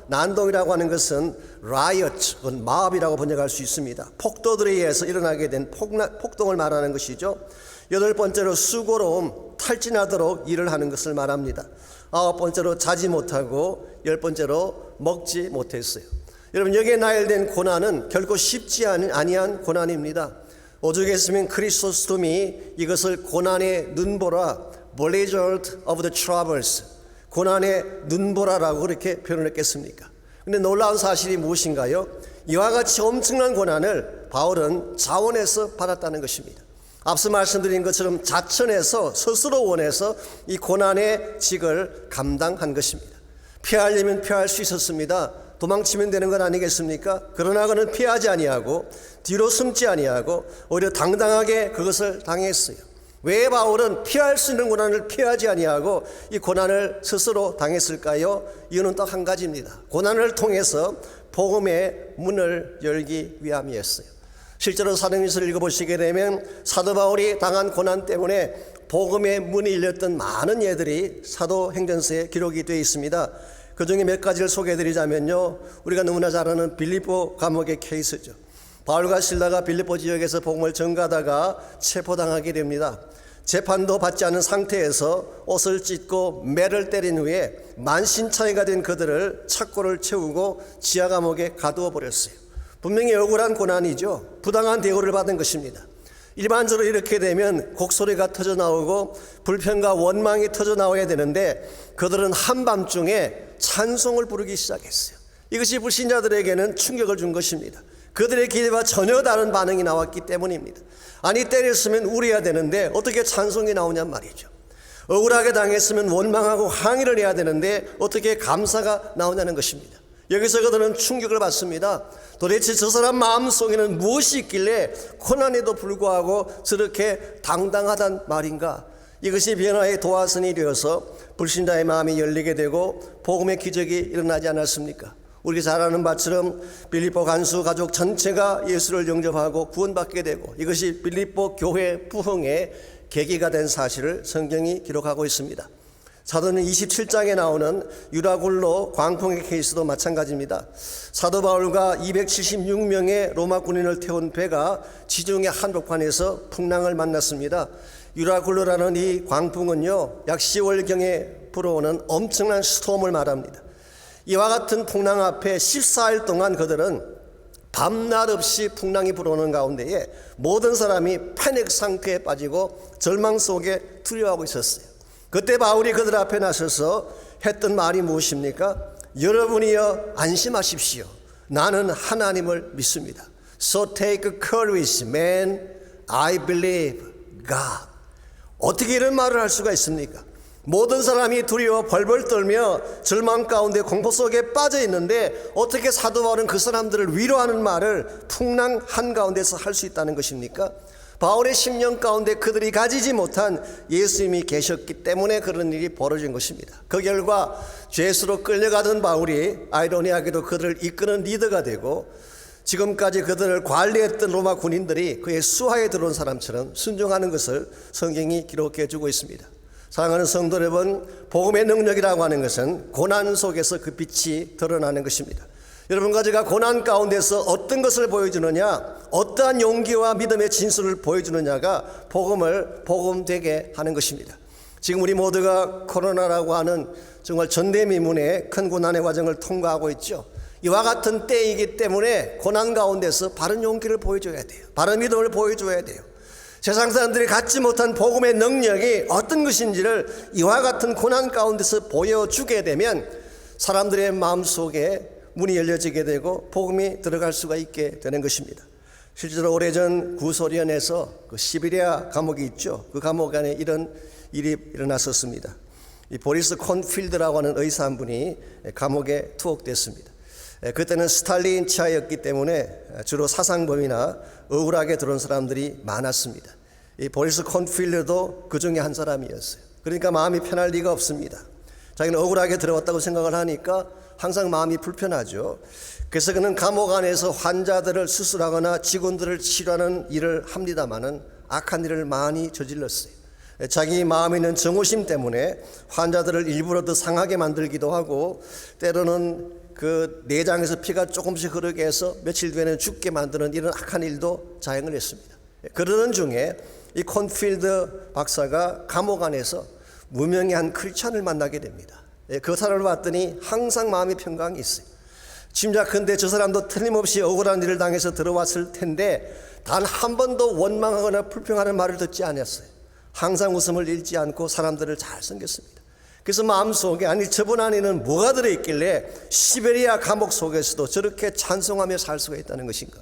난동이라고 하는 것은 riot, 마업이라고 번역할 수 있습니다. 폭도들에 의해서 일어나게 된 폭동을 말하는 것이죠. 8번째로 수고로움, 탈진하도록 일을 하는 것을 말합니다. 9번째로 자지 못하고 10번째로 먹지 못했어요. 여러분, 여기에 나열된 고난은 결코 쉽지 아니한 고난입니다. 오죽했으면 크리소스톰이 이것을 고난의 눈보라, blizzard of the troubles, 고난의 눈보라라고 그렇게 표현했겠습니까? 근데 놀라운 사실이 무엇인가요? 이와 같이 엄청난 고난을 바울은 자원해서 받았다는 것입니다. 앞서 말씀드린 것처럼 자천해서 스스로 원해서 이 고난의 직을 감당한 것입니다. 피하려면 피할 수 있었습니다. 도망치면 되는 건 아니겠습니까? 그러나 그는 피하지 아니하고 뒤로 숨지 아니하고 오히려 당당하게 그것을 당했어요. 왜 바울은 피할 수 있는 고난을 피하지 아니하고 이 고난을 스스로 당했을까요? 이유는 딱 한 가지입니다. 고난을 통해서 복음의 문을 열기 위함이었어요. 실제로 사도행전을 읽어보시게 되면 사도 바울이 당한 고난 때문에 복음의 문이 열렸던 많은 예들이 사도행전서에 기록이 되어 있습니다. 그 중에 몇 가지를 소개해드리자면요, 우리가 너무나 잘 아는 빌립보 감옥의 케이스죠. 바울과 실라가 빌립보 지역에서 복음을 전가하다가 체포당하게 됩니다. 재판도 받지 않은 상태에서 옷을 찢고 매를 때린 후에 만신창이가 된 그들을 착고를 채우고 지하 감옥에 가두어 버렸어요. 분명히 억울한 고난이죠. 부당한 대우를 받은 것입니다. 일반적으로 이렇게 되면 곡소리가 터져 나오고 불평과 원망이 터져 나와야 되는데 그들은 한밤중에 찬송을 부르기 시작했어요. 이것이 불신자들에게는 충격을 준 것입니다. 그들의 기대와 전혀 다른 반응이 나왔기 때문입니다. 아니, 때렸으면 울어야 되는데 어떻게 찬송이 나오냔 말이죠. 억울하게 당했으면 원망하고 항의를 해야 되는데 어떻게 감사가 나오냐는 것입니다. 여기서 그들은 충격을 받습니다. 도대체 저 사람 마음속에는 무엇이 있길래 고난에도 불구하고 저렇게 당당하단 말인가? 이것이 변화의 도화선이 되어서 불신자의 마음이 열리게 되고 복음의 기적이 일어나지 않았습니까? 우리 잘 아는 바처럼 빌립보 간수 가족 전체가 예수를 영접하고 구원받게 되고 이것이 빌립보 교회 부흥의 계기가 된 사실을 성경이 기록하고 있습니다. 사도는 27장에 나오는 유라굴로 광풍의 케이스도 마찬가지입니다. 사도 바울과 276명의 로마 군인을 태운 배가 지중해 한복판에서 풍랑을 만났습니다. 유라굴로라는 이 광풍은요, 약 10월경에 불어오는 엄청난 스톰을 말합니다. 이와 같은 풍랑 앞에 14일 동안 그들은 밤낮 없이 풍랑이 불어오는 가운데에 모든 사람이 패닉 상태에 빠지고 절망 속에 두려워하고 있었어요. 그때 바울이 그들 앞에 나서서 했던 말이 무엇입니까? 여러분이여 안심하십시오. 나는 하나님을 믿습니다. So take courage, man. I believe God. 어떻게 이런 말을 할 수가 있습니까? 모든 사람이 두려워 벌벌 떨며 절망 가운데 공포 속에 빠져 있는데 어떻게 사도 바울은 그 사람들을 위로하는 말을 풍랑 한가운데서 할 수 있다는 것입니까? 바울의 심령 가운데 그들이 가지지 못한 예수님이 계셨기 때문에 그런 일이 벌어진 것입니다. 그 결과 죄수로 끌려가던 바울이 아이러니하게도 그들을 이끄는 리더가 되고 지금까지 그들을 관리했던 로마 군인들이 그의 수하에 들어온 사람처럼 순종하는 것을 성경이 기록해 주고 있습니다. 사랑하는 성도 여러분, 복음의 능력이라고 하는 것은 고난 속에서 그 빛이 드러나는 것입니다. 여러분과 제가 고난 가운데서 어떤 것을 보여주느냐, 어떠한 용기와 믿음의 진술을 보여주느냐가 복음을 복음되게 하는 것입니다. 지금 우리 모두가 코로나라고 하는 정말 전대미문의 큰 고난의 과정을 통과하고 있죠. 이와 같은 때이기 때문에 고난 가운데서 바른 용기를 보여줘야 돼요. 바른 믿음을 보여줘야 돼요. 세상 사람들이 갖지 못한 복음의 능력이 어떤 것인지를 이와 같은 고난 가운데서 보여주게 되면 사람들의 마음속에 문이 열려지게 되고 복음이 들어갈 수가 있게 되는 것입니다. 실제로 오래전 구소련에서 그 시베리아 감옥이 있죠. 그 감옥 안에 이런 일이 일어났었습니다. 이 보리스 콘필드라고 하는 의사 한 분이 감옥에 투옥됐습니다. 그때는 스탈린 치하였기 때문에 주로 사상범이나 억울하게 들어온 사람들이 많았습니다. 이 보리스 콘필드도 그 중에 한 사람이었어요. 그러니까 마음이 편할 리가 없습니다. 자기는 억울하게 들어왔다고 생각을 하니까 항상 마음이 불편하죠. 그래서 그는 감옥 안에서 환자들을 수술하거나 직원들을 치료하는 일을 합니다마는 악한 일을 많이 저질렀어요. 자기 마음에 있는 정오심 때문에 환자들을 일부러 더 상하게 만들기도 하고 때로는 그 내장에서 피가 조금씩 흐르게 해서 며칠 뒤에는 죽게 만드는 이런 악한 일도 자행을 했습니다. 그러는 중에 이 콘필드 박사가 감옥 안에서 무명의 한 크리스찬을 만나게 됩니다. 그 사람을 봤더니 항상 마음의 평강이 있어요. 짐작컨대 저 사람도 틀림없이 억울한 일을 당해서 들어왔을 텐데 단 한 번도 원망하거나 불평하는 말을 듣지 않았어요. 항상 웃음을 잃지 않고 사람들을 잘 섬겼습니다. 그래서 마음속에 아니 저분 안에는 뭐가 들어있길래 시베리아 감옥 속에서도 저렇게 찬송하며 살 수가 있다는 것인가.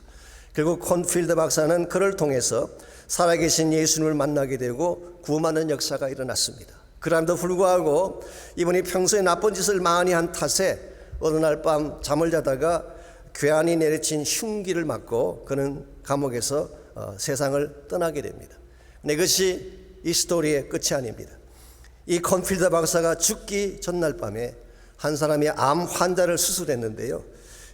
결국 콘필드 박사는 그를 통해서 살아계신 예수님을 만나게 되고 구원하는 역사가 일어났습니다. 그럼에도 불구하고 이분이 평소에 나쁜 짓을 많이 한 탓에 어느 날 밤 잠을 자다가 괴한이 내리친 흉기를 맞고 그는 감옥에서 세상을 떠나게 됩니다. 근데 이것이 이 스토리의 끝이 아닙니다. 이 콘필드 박사가 죽기 전날 밤에 한 사람이 암 환자를 수술했는데요.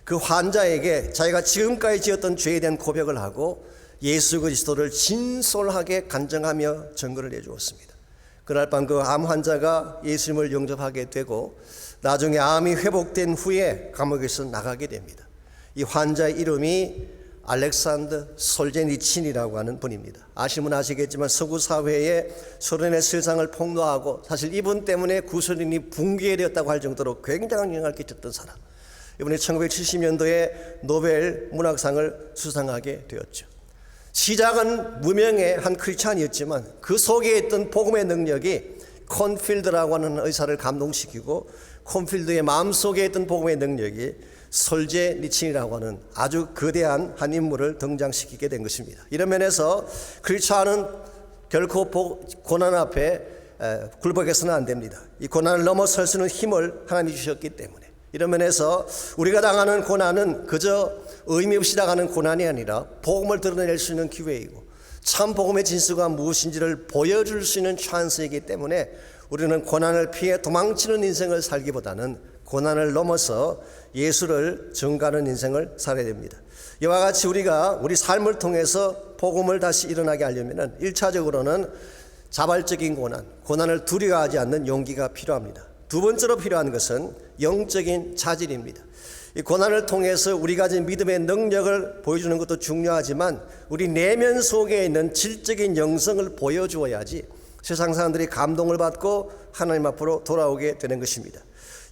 그 환자에게 자기가 지금까지 지었던 죄에 대한 고백을 하고 예수 그리스도를 진솔하게 간증하며 증거를 내주었습니다. 그날 밤 그 암 환자가 예수님을 영접하게 되고 나중에 암이 회복된 후에 감옥에서 나가게 됩니다. 이 환자의 이름이 알렉산더 솔제니친이라고 하는 분입니다. 아시면 아시겠지만 서구 사회에 소련의 세상을 폭로하고 사실 이분 때문에 구소련이 붕괴되었다고 할 정도로 굉장한 영향을 끼쳤던 사람. 이분이 1970년도에 노벨 문학상을 수상하게 되었죠. 시작은 무명의 한 크리스찬이었지만 그 속에 있던 복음의 능력이 콘필드라고 하는 의사를 감동시키고 콘필드의 마음속에 있던 복음의 능력이 솔제니친이라고 하는 아주 거대한 한 인물을 등장시키게 된 것입니다. 이런 면에서 크리스찬은 결코 고난 앞에 굴복해서는 안 됩니다. 이 고난을 넘어설 수 있는 힘을 하나님이 주셨기 때문에 이런 면에서 우리가 당하는 고난은 그저 의미 없이 당하는 고난이 아니라 복음을 드러낼 수 있는 기회이고 참 복음의 진수가 무엇인지를 보여줄 수 있는 찬스이기 때문에 우리는 고난을 피해 도망치는 인생을 살기보다는 고난을 넘어서 예수를 증거하는 인생을 살아야 됩니다. 이와 같이 우리가 우리 삶을 통해서 복음을 다시 일어나게 하려면 1차적으로는 자발적인 고난을 두려워하지 않는 용기가 필요합니다. 두 번째로 필요한 것은 영적인 자질입니다. 이 고난을 통해서 우리가 가진 믿음의 능력을 보여주는 것도 중요하지만 우리 내면 속에 있는 질적인 영성을 보여주어야지 세상 사람들이 감동을 받고 하나님 앞으로 돌아오게 되는 것입니다.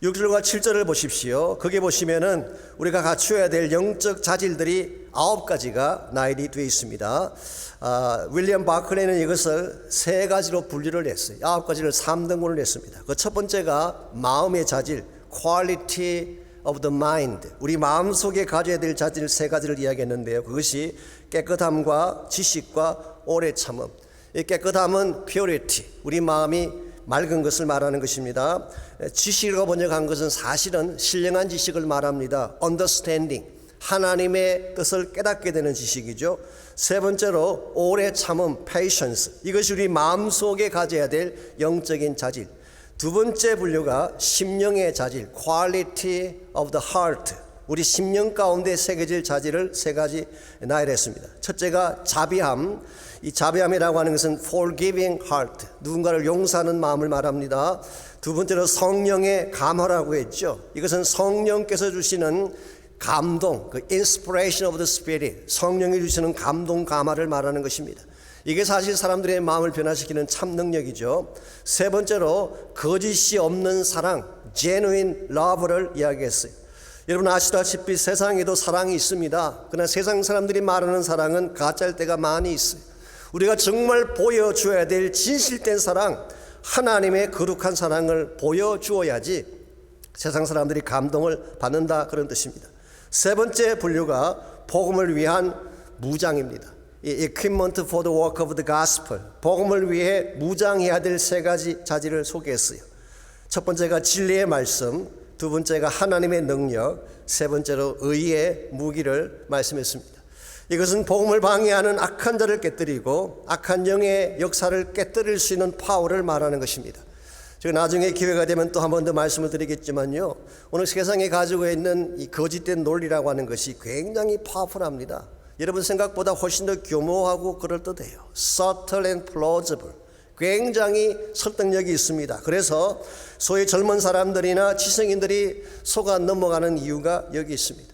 6절과 7절을 보십시오. 거기에 보시면은 우리가 갖추어야 될 영적 자질들이 9가지가 나열이 되어 있습니다. 윌리엄 바클레는 이것을 3가지로 분류를 했어요. 9가지를 3등분을 했습니다. 그 첫 번째가 마음의 자질, quality of the mind. 우리 마음속에 가져야 될 자질 3가지를 이야기했는데요. 그것이 깨끗함과 지식과 오래 참음. 이 깨끗함은 purity, 우리 마음이 맑은 것을 말하는 것입니다. 지식으로 번역한 것은 사실은 신령한 지식을 말합니다. understanding, 하나님의 뜻을 깨닫게 되는 지식이죠. 세 번째로 오래 참음, patience, 이것이 우리 마음속에 가져야 될 영적인 자질. 두 번째 분류가 심령의 자질, quality of the heart, 우리 심령 가운데 새겨질 자질을 3가지 나열했습니다. 첫째가 자비함. 이 자비함이라고 하는 것은 forgiving heart, 누군가를 용서하는 마음을 말합니다. 두 번째로 성령의 감화라고 했죠. 이것은 성령께서 주시는 감동, 그 inspiration of the spirit, 성령이 주시는 감동 감화를 말하는 것입니다. 이게 사실 사람들의 마음을 변화시키는 참 능력이죠. 세 번째로 거짓이 없는 사랑, genuine love를 이야기했어요. 여러분 아시다시피 세상에도 사랑이 있습니다. 그러나 세상 사람들이 말하는 사랑은 가짜일 때가 많이 있어요. 우리가 정말 보여줘야 될 진실된 사랑, 하나님의 거룩한 사랑을 보여주어야지 세상 사람들이 감동을 받는다, 그런 뜻입니다. 세 번째 분류가 복음을 위한 무장입니다. equipment for the work of the gospel, 복음을 위해 무장해야 될 3가지 자질을 소개했어요. 첫 번째가 진리의 말씀, 두 번째가 하나님의 능력, 세 번째로 의의 무기를 말씀했습니다. 이것은 복음을 방해하는 악한 자를 깨뜨리고 악한 영의 역사를 깨뜨릴 수 있는 파워를 말하는 것입니다. 제가 나중에 기회가 되면 또 한 번 더 말씀을 드리겠지만요, 오늘 세상에 가지고 있는 이 거짓된 논리라고 하는 것이 굉장히 파워풀합니다. 여러분 생각보다 훨씬 더 교모하고 그럴듯해요. subtle and plausible, 굉장히 설득력이 있습니다. 그래서 소위 젊은 사람들이나 지성인들이 속아 넘어가는 이유가 여기 있습니다.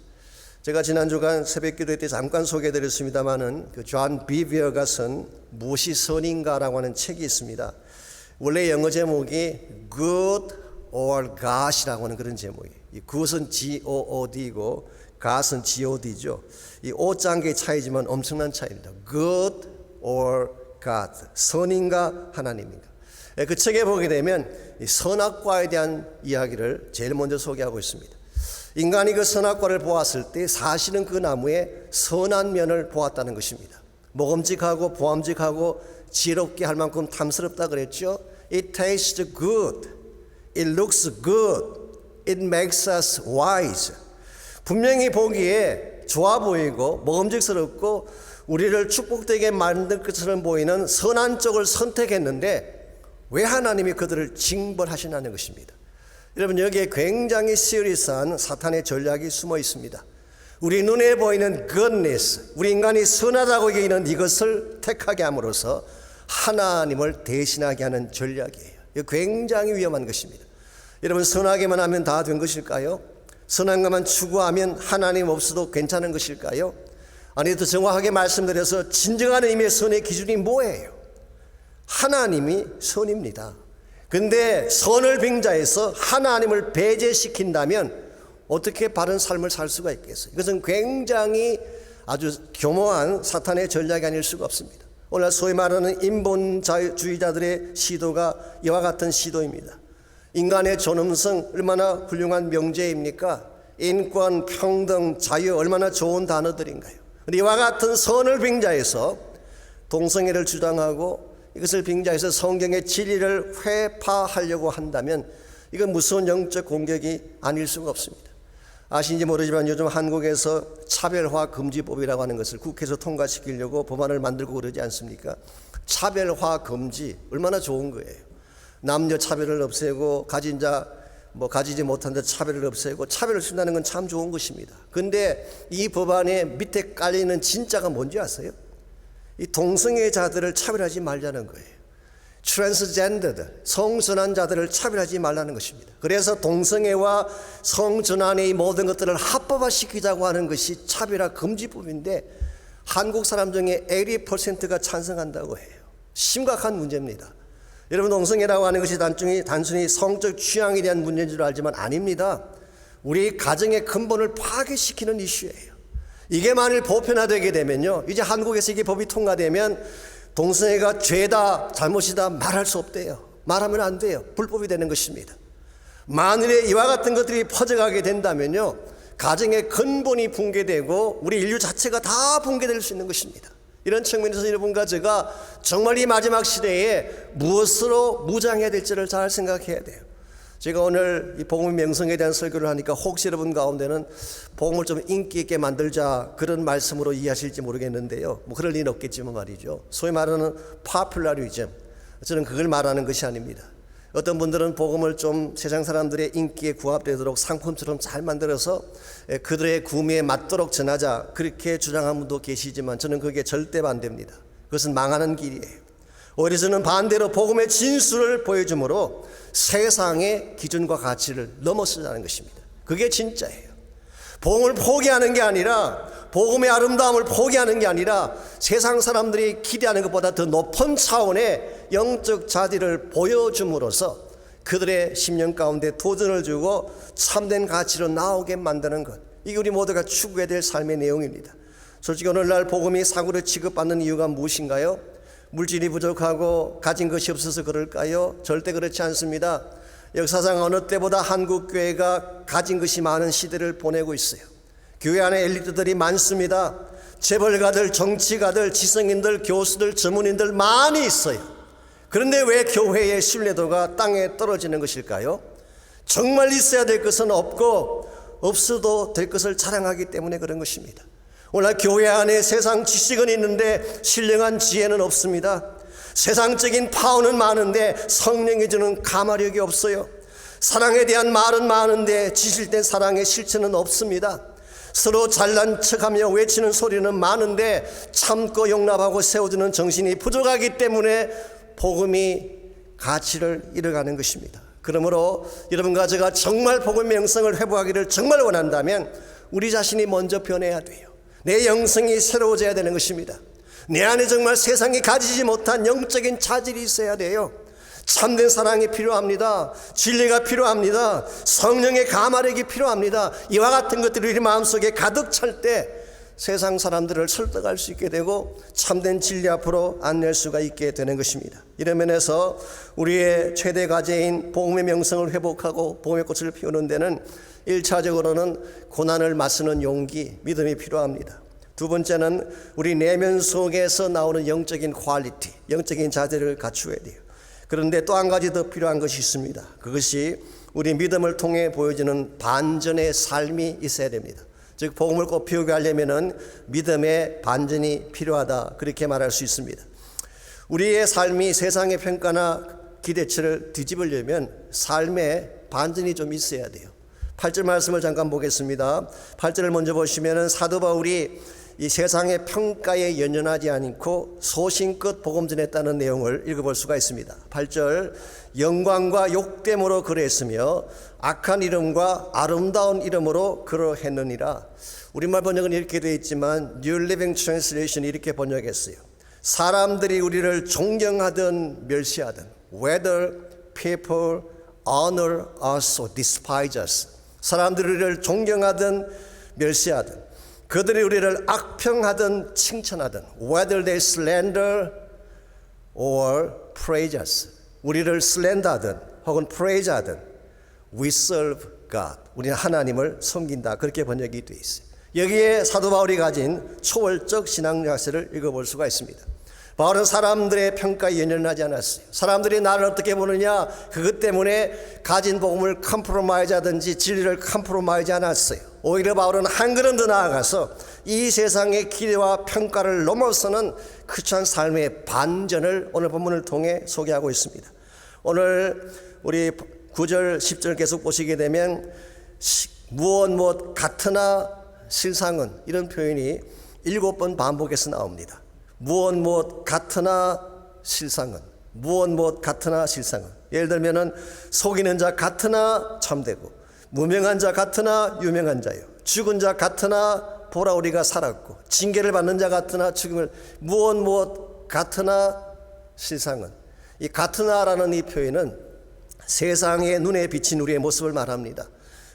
제가 지난 주간 새벽 기도회 때 잠깐 소개해드렸습니다마는 그 존 비비어가 쓴 무엇이 선인가라고 하는 책이 있습니다. 원래 영어 제목이 Good or God이라고 하는 그런 제목이에요. 이 Good은 G-O-O-D이고 God은 G-O-D죠. 이 오장의 차이지만 엄청난 차이입니다. Good or God, 선인가 하나님인가. 그 책에 보게 되면 이 선악과에 대한 이야기를 제일 먼저 소개하고 있습니다. 인간이 그 선악과를 보았을 때 사실은 그 나무의 선한 면을 보았다는 것입니다. 먹음직하고 보암직하고 지혜롭게 할 만큼 탐스럽다 그랬죠. It tastes good, it looks good, it makes us wise. 분명히 보기에 좋아 보이고 먹음직스럽고 우리를 축복되게 만들 것처럼 보이는 선한 쪽을 선택했는데 왜 하나님이 그들을 징벌하시냐는 것입니다. 여러분 여기에 굉장히 시리어스한 사탄의 전략이 숨어 있습니다. 우리 눈에 보이는 goodness, 우리 인간이 선하다고 여기는 이것을 택하게 함으로써 하나님을 대신하게 하는 전략이에요. 이거 굉장히 위험한 것입니다. 여러분 선하게만 하면 다 된 것일까요? 선한 것만 추구하면 하나님 없어도 괜찮은 것일까요? 아니, 더 정확하게 말씀드려서 진정한 의미의 선의 기준이 뭐예요? 하나님이 선입니다. 근데 선을 빙자해서 하나님을 배제시킨다면 어떻게 바른 삶을 살 수가 있겠어요? 이것은 굉장히 아주 교모한 사탄의 전략이 아닐 수가 없습니다. 오늘 소위 말하는 인본주의자들의 시도가 이와 같은 시도입니다. 인간의 존엄성 얼마나 훌륭한 명제입니까? 인권, 평등, 자유 얼마나 좋은 단어들인가요? 이와 같은 선을 빙자해서 동성애를 주장하고 이것을 빙자해서 성경의 진리를 회파하려고 한다면 이건 무서운 영적 공격이 아닐 수가 없습니다. 아시는지 모르지만 요즘 한국에서 차별화 금지법이라고 하는 것을 국회에서 통과시키려고 법안을 만들고 그러지 않습니까? 차별화 금지 얼마나 좋은 거예요. 남녀 차별을 없애고 가지지 못한 데 차별을 없애고 차별을 쓴다는 건 참 좋은 것입니다. 그런데 이 법안의 밑에 깔리는 진짜가 뭔지 아세요? 이 동성애자들을 차별하지 말자는 거예요. 트랜스젠더들, 성전환자들을 차별하지 말라는 것입니다. 그래서 동성애와 성전환의 모든 것들을 합법화시키자고 하는 것이 차별화 금지법인데 한국 사람 중에 80%가 찬성한다고 해요. 심각한 문제입니다. 여러분, 동성애라고 하는 것이 단순히 성적 취향에 대한 문제인 줄 알지만 아닙니다. 우리 가정의 근본을 파괴시키는 이슈예요. 이게 만일 보편화되게 되면요, 이제 한국에서 이게 법이 통과되면 동성애가 죄다 잘못이다 말할 수 없대요. 말하면 안 돼요. 불법이 되는 것입니다. 만일에 이와 같은 것들이 퍼져가게 된다면요, 가정의 근본이 붕괴되고 우리 인류 자체가 다 붕괴될 수 있는 것입니다. 이런 측면에서 여러분과 제가 정말 이 마지막 시대에 무엇으로 무장해야 될지를 잘 생각해야 돼요. 제가 오늘 이 복음의 명성에 대한 설교를 하니까 혹시 여러분 가운데는 복음을 좀 인기 있게 만들자 그런 말씀으로 이해하실지 모르겠는데요. 뭐 그럴 일은 없겠지만 말이죠. 소위 말하는 파퓰러리즘, 저는 그걸 말하는 것이 아닙니다. 어떤 분들은 복음을 좀 세상 사람들의 인기에 부합되도록 상품처럼 잘 만들어서 그들의 구매에 맞도록 전하자 그렇게 주장하는 분도 계시지만 저는 그게 절대 반대입니다. 그것은 망하는 길이에요. 오히려 저는 반대로 복음의 진수를 보여주므로 세상의 기준과 가치를 넘어서자는 것입니다. 그게 진짜예요. 복음을 포기하는 게 아니라, 복음의 아름다움을 포기하는 게 아니라 세상 사람들이 기대하는 것보다 더 높은 차원의 영적 자질을 보여줌으로써 그들의 심령 가운데 도전을 주고 참된 가치로 나오게 만드는 것, 이게 우리 모두가 추구해야 될 삶의 내용입니다. 솔직히 오늘날 복음이 사고를 취급받는 이유가 무엇인가요? 물질이 부족하고 가진 것이 없어서 그럴까요? 절대 그렇지 않습니다. 역사상 어느 때보다 한국교회가 가진 것이 많은 시대를 보내고 있어요. 교회 안에 엘리트들이 많습니다. 재벌가들, 정치가들, 지성인들, 교수들, 전문인들 많이 있어요. 그런데 왜 교회의 신뢰도가 땅에 떨어지는 것일까요? 정말 있어야 될 것은 없고 없어도 될 것을 자랑하기 때문에 그런 것입니다. 오늘 교회 안에 세상 지식은 있는데 신령한 지혜는 없습니다. 세상적인 파워는 많은데 성령이 주는 감화력이 없어요. 사랑에 대한 말은 많은데 지실된 사랑의 실체는 없습니다. 서로 잘난 척하며 외치는 소리는 많은데 참고 용납하고 세워주는 정신이 부족하기 때문에 복음이 가치를 잃어가는 것입니다. 그러므로 여러분과 제가 정말 복음의 영성을 회복하기를 정말 원한다면 우리 자신이 먼저 변해야 돼요. 내 영성이 새로워져야 되는 것입니다. 내 안에 정말 세상이 가지지 못한 영적인 자질이 있어야 돼요. 참된 사랑이 필요합니다. 진리가 필요합니다. 성령의 감화력이 필요합니다. 이와 같은 것들이 우리 마음속에 가득 찰 때 세상 사람들을 설득할 수 있게 되고 참된 진리 앞으로 안낼 수가 있게 되는 것입니다. 이런 면에서 우리의 최대 과제인 복음의 명성을 회복하고 복음의 꽃을 피우는 데는 1차적으로는 고난을 맞서는 용기, 믿음이 필요합니다. 두 번째는 우리 내면 속에서 나오는 영적인 퀄리티, 영적인 자질을 갖추어야 돼요. 그런데 또 한 가지 더 필요한 것이 있습니다. 그것이 우리 믿음을 통해 보여지는 반전의 삶이 있어야 됩니다. 즉 복음을 꽃 피우게 하려면 믿음의 반전이 필요하다, 그렇게 말할 수 있습니다. 우리의 삶이 세상의 평가나 기대치를 뒤집으려면 삶에 반전이 좀 있어야 돼요. 8절 말씀을 잠깐 보겠습니다. 8절을 먼저 보시면 사도 바울이 이 세상의 평가에 연연하지 않고 소신껏 복음 전했다는 내용을 읽어볼 수가 있습니다. 8절 영광과 욕됨으로 그러했으며 악한 이름과 아름다운 이름으로 그러했느니라. 우리말 번역은 이렇게 되어 있지만 New Living Translation이 이렇게 번역했어요. 사람들이 우리를 존경하든 멸시하든 whether people honor us or despise us, 사람들이 우리를 존경하든 멸시하든 그들이 우리를 악평하든 칭찬하든 whether they slander or praise us, 우리를 슬렌더하든 혹은 praise 하든 we serve God, 우리는 하나님을 섬긴다. 그렇게 번역이 되어 있어요. 여기에 사도 바울이 가진 초월적 신앙 자세를 읽어볼 수가 있습니다. 바울은 사람들의 평가에 연연하지 않았어요. 사람들이 나를 어떻게 보느냐, 그것 때문에 가진 복음을 컴프로마이즈 하든지 진리를 컴프로마이즈 않았어요. 오히려 바울은 한 걸음 더 나아가서 이 세상의 기대와 평가를 넘어서는 크리스찬 삶의 반전을 오늘 본문을 통해 소개하고 있습니다. 오늘 우리 9절 10절 계속 보시게 되면 무엇 같으나 실상은, 이런 표현이 7번 반복해서 나옵니다. 무엇 같으나 실상은, 무엇 같으나 실상은. 예를 들면은 속이는 자 같으나 참되고, 무명한 자 같으나 유명한 자요, 죽은 자 같으나 보라 우리가 살았고, 징계를 받는 자 같으나 죽음을, 무엇 같으나 실상은. 이 같으나라는 이 표현은 세상의 눈에 비친 우리의 모습을 말합니다.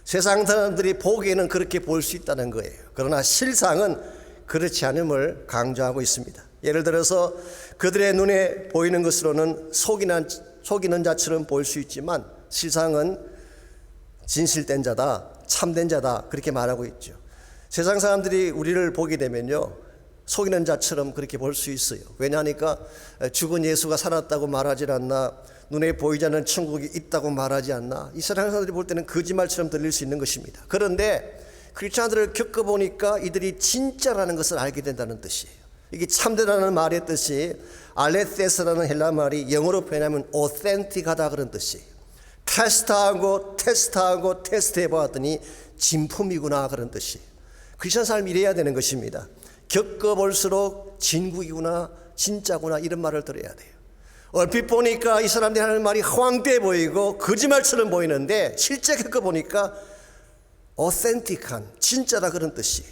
세상 사람들이 보기에는 그렇게 볼 수 있다는 거예요. 그러나 실상은 그렇지 않음을 강조하고 있습니다. 예를 들어서 그들의 눈에 보이는 것으로는 속이는 자처럼 보일 수 있지만 실상은 진실된 자다, 참된 자다, 그렇게 말하고 있죠. 세상 사람들이 우리를 보게 되면요, 속이는 자처럼 그렇게 볼 수 있어요. 왜냐하니까 죽은 예수가 살았다고 말하지 않나, 눈에 보이지 않는 천국이 있다고 말하지 않나, 이 세상 사람들이 볼 때는 거짓말처럼 들릴 수 있는 것입니다. 그런데 크리스찬들을 겪어보니까 이들이 진짜라는 것을 알게 된다는 뜻이에요. 이게 참되다는 말의 뜻이 알레테스라는 헬라 말이 영어로 표현하면 authentic하다 그런 뜻이에요. 테스트하고 테스트해 보았더니 진품이구나 그런 뜻이에요. 크리스찬 삶이 이래야 되는 것입니다. 겪어볼수록 진국이구나, 진짜구나, 이런 말을 들어야 돼요. 얼핏 보니까 이 사람들이 하는 말이 허황돼 보이고 거짓말처럼 보이는데 실제 겪어보니까 어센틱한, 진짜다 그런 뜻이에요.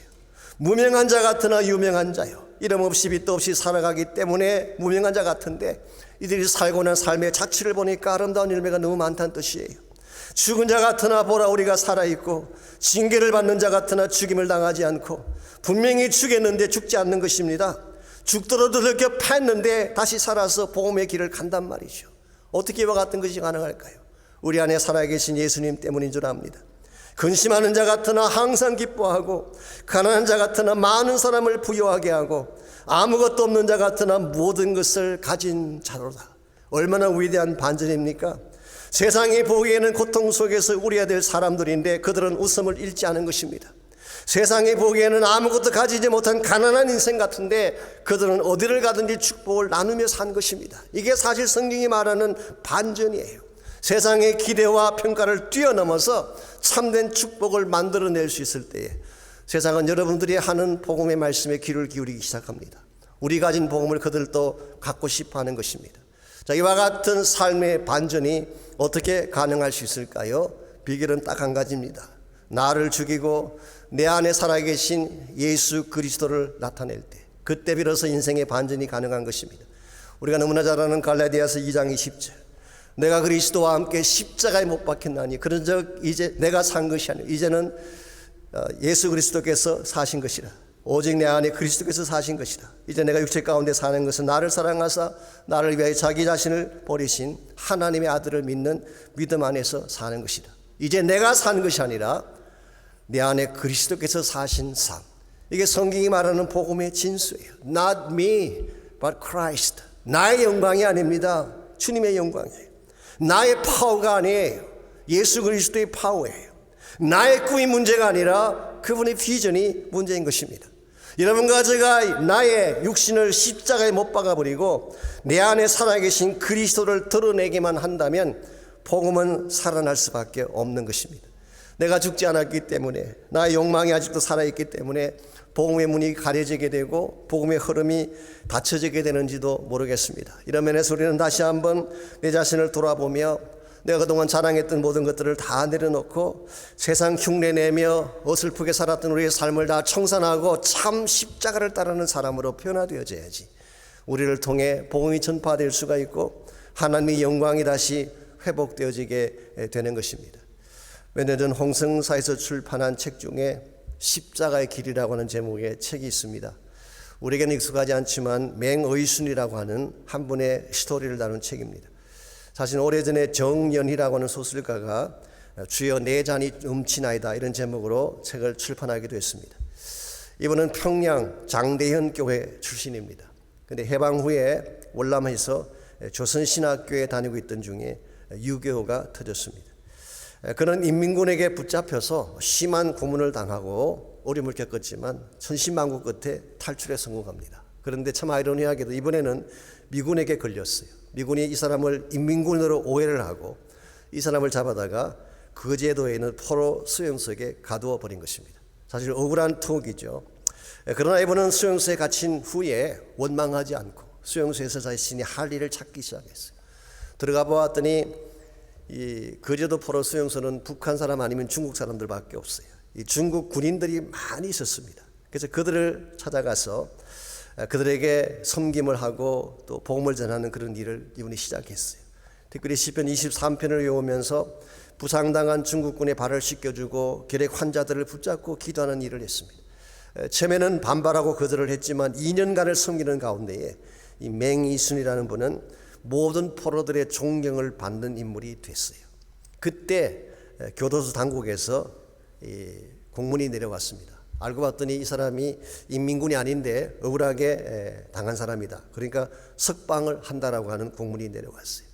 무명한 자 같으나 유명한 자요, 이름 없이 빛도 없이 살아가기 때문에 무명한 자 같은데 이들이 살고 난 삶의 자취를 보니까 아름다운 열매가 너무 많다는 뜻이에요. 죽은 자 같으나 보라 우리가 살아있고, 징계를 받는 자 같으나 죽임을 당하지 않고, 분명히 죽였는데 죽지 않는 것입니다. 죽더라도 들켜 팼는데 다시 살아서 복음의 길을 간단 말이죠. 어떻게 이와 같은 것이 가능할까요? 우리 안에 살아계신 예수님 때문인 줄 압니다. 근심하는 자 같으나 항상 기뻐하고, 가난한 자 같으나 많은 사람을 부유하게 하고, 아무것도 없는 자 같으나 모든 것을 가진 자로다. 얼마나 위대한 반전입니까? 세상이 보기에는 고통 속에서 우려야 될 사람들인데 그들은 웃음을 잃지 않은 것입니다. 세상이 보기에는 아무것도 가지지 못한 가난한 인생 같은데 그들은 어디를 가든지 축복을 나누며 산 것입니다. 이게 사실 성경이 말하는 반전이에요. 세상의 기대와 평가를 뛰어넘어서 참된 축복을 만들어낼 수 있을 때에 세상은 여러분들이 하는 복음의 말씀에 귀를 기울이기 시작합니다. 우리 가진 복음을 그들도 갖고 싶어 하는 것입니다. 자, 이와 같은 삶의 반전이 어떻게 가능할 수 있을까요? 비결은 딱 한 가지입니다. 나를 죽이고 내 안에 살아계신 예수 그리스도를 나타낼 때, 그때 비로소 인생의 반전이 가능한 것입니다. 우리가 너무나 잘 아는 갈라디아서 2장 20절, 내가 그리스도와 함께 십자가에 못 박혔나니 그런즉 이제 내가 산 것이 아니라 이제는 예수 그리스도께서 사신 것이라. 오직 내 안에 그리스도께서 사신 것이다. 이제 내가 육체 가운데 사는 것은 나를 사랑하사 나를 위하여 자기 자신을 버리신 하나님의 아들을 믿는 믿음 안에서 사는 것이다. 이제 내가 사는 것이 아니라 내 안에 그리스도께서 사신 삶. 이게 성경이 말하는 복음의 진수예요. Not me, but Christ. 나의 영광이 아닙니다. 주님의 영광이에요. 나의 파워가 아니에요. 예수 그리스도의 파워예요. 나의 꿈이 문제가 아니라 그분의 비전이 문제인 것입니다. 여러분과 제가 나의 육신을 십자가에 못 박아버리고 내 안에 살아계신 그리스도를 드러내기만 한다면 복음은 살아날 수밖에 없는 것입니다. 내가 죽지 않았기 때문에, 나의 욕망이 아직도 살아있기 때문에 복음의 문이 가려지게 되고 복음의 흐름이 닫혀지게 되는지도 모르겠습니다. 이런 면에서 우리는 다시 한번 내 자신을 돌아보며 내가 그동안 자랑했던 모든 것들을 다 내려놓고 세상 흉내내며 어설프게 살았던 우리의 삶을 다 청산하고 참 십자가를 따르는 사람으로 변화되어져야지 우리를 통해 복음이 전파될 수가 있고 하나님의 영광이 다시 회복되어지게 되는 것입니다. 몇 년 전 홍성사에서 출판한 책 중에 십자가의 길이라고 하는 제목의 책이 있습니다. 우리에게는 익숙하지 않지만 맹의순이라고 하는 한 분의 스토리를 다룬 책입니다. 사실 오래전에 정연희라고 하는 소설가가 주여 내 잔이 넘치나이다 이런 제목으로 책을 출판하기도 했습니다. 이분은 평양 장대현 교회 출신입니다. 그런데 해방 후에 월남에서 조선신학교에 다니고 있던 중에 유교가 터졌습니다. 그는 인민군에게 붙잡혀서 심한 고문을 당하고 어려움을 겪었지만 천신만고 끝에 탈출에 성공합니다. 그런데 참 아이러니하게도 이번에는 미군에게 걸렸어요. 미군이 이 사람을 인민군으로 오해를 하고 이 사람을 잡아다가 거제도에 있는 포로 수용소에 가두어 버린 것입니다. 사실 억울한 투옥이죠. 그러나 이분은 수용소에 갇힌 후에 원망하지 않고 수용소에서 자신이 할 일을 찾기 시작했어요. 들어가 보았더니 이 거제도 포로 수용소는 북한 사람 아니면 중국 사람들밖에 없어요. 이 중국 군인들이 많이 있었습니다. 그래서 그들을 찾아가서 그들에게 섬김을 하고 또 복음을 전하는 그런 일을 이분이 시작했어요. 특별히 시편 23편을 외우면서 부상당한 중국군의 발을 씻겨주고 결핵 환자들을 붙잡고 기도하는 일을 했습니다. 처음에는 반발하고 거절을 했지만 2년간을 섬기는 가운데에 이 맹이순이라는 분은 모든 포로들의 존경을 받는 인물이 됐어요. 그때 교도소 당국에서 공문이 내려왔습니다. 알고 봤더니 이 사람이 인민군이 아닌데 억울하게 당한 사람이다. 그러니까 석방을 한다라고 하는 공문이 내려왔어요.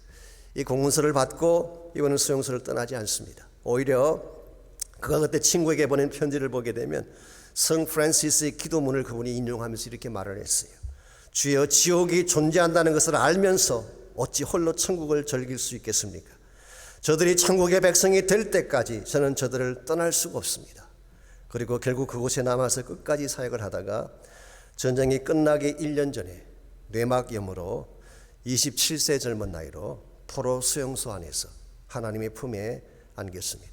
이 공문서를 받고 이번은 수용소를 떠나지 않습니다. 오히려 그가 그때 친구에게 보낸 편지를 보게 되면 성 프란시스의 기도문을 그분이 인용하면서 이렇게 말을 했어요. 주여, 지옥이 존재한다는 것을 알면서 어찌 홀로 천국을 즐길 수 있겠습니까? 저들이 천국의 백성이 될 때까지 저는 저들을 떠날 수가 없습니다. 그리고 결국 그곳에 남아서 끝까지 사역을 하다가 전쟁이 끝나기 1년 전에 뇌막염으로 27세 젊은 나이로 포로 수용소 안에서 하나님의 품에 안겼습니다.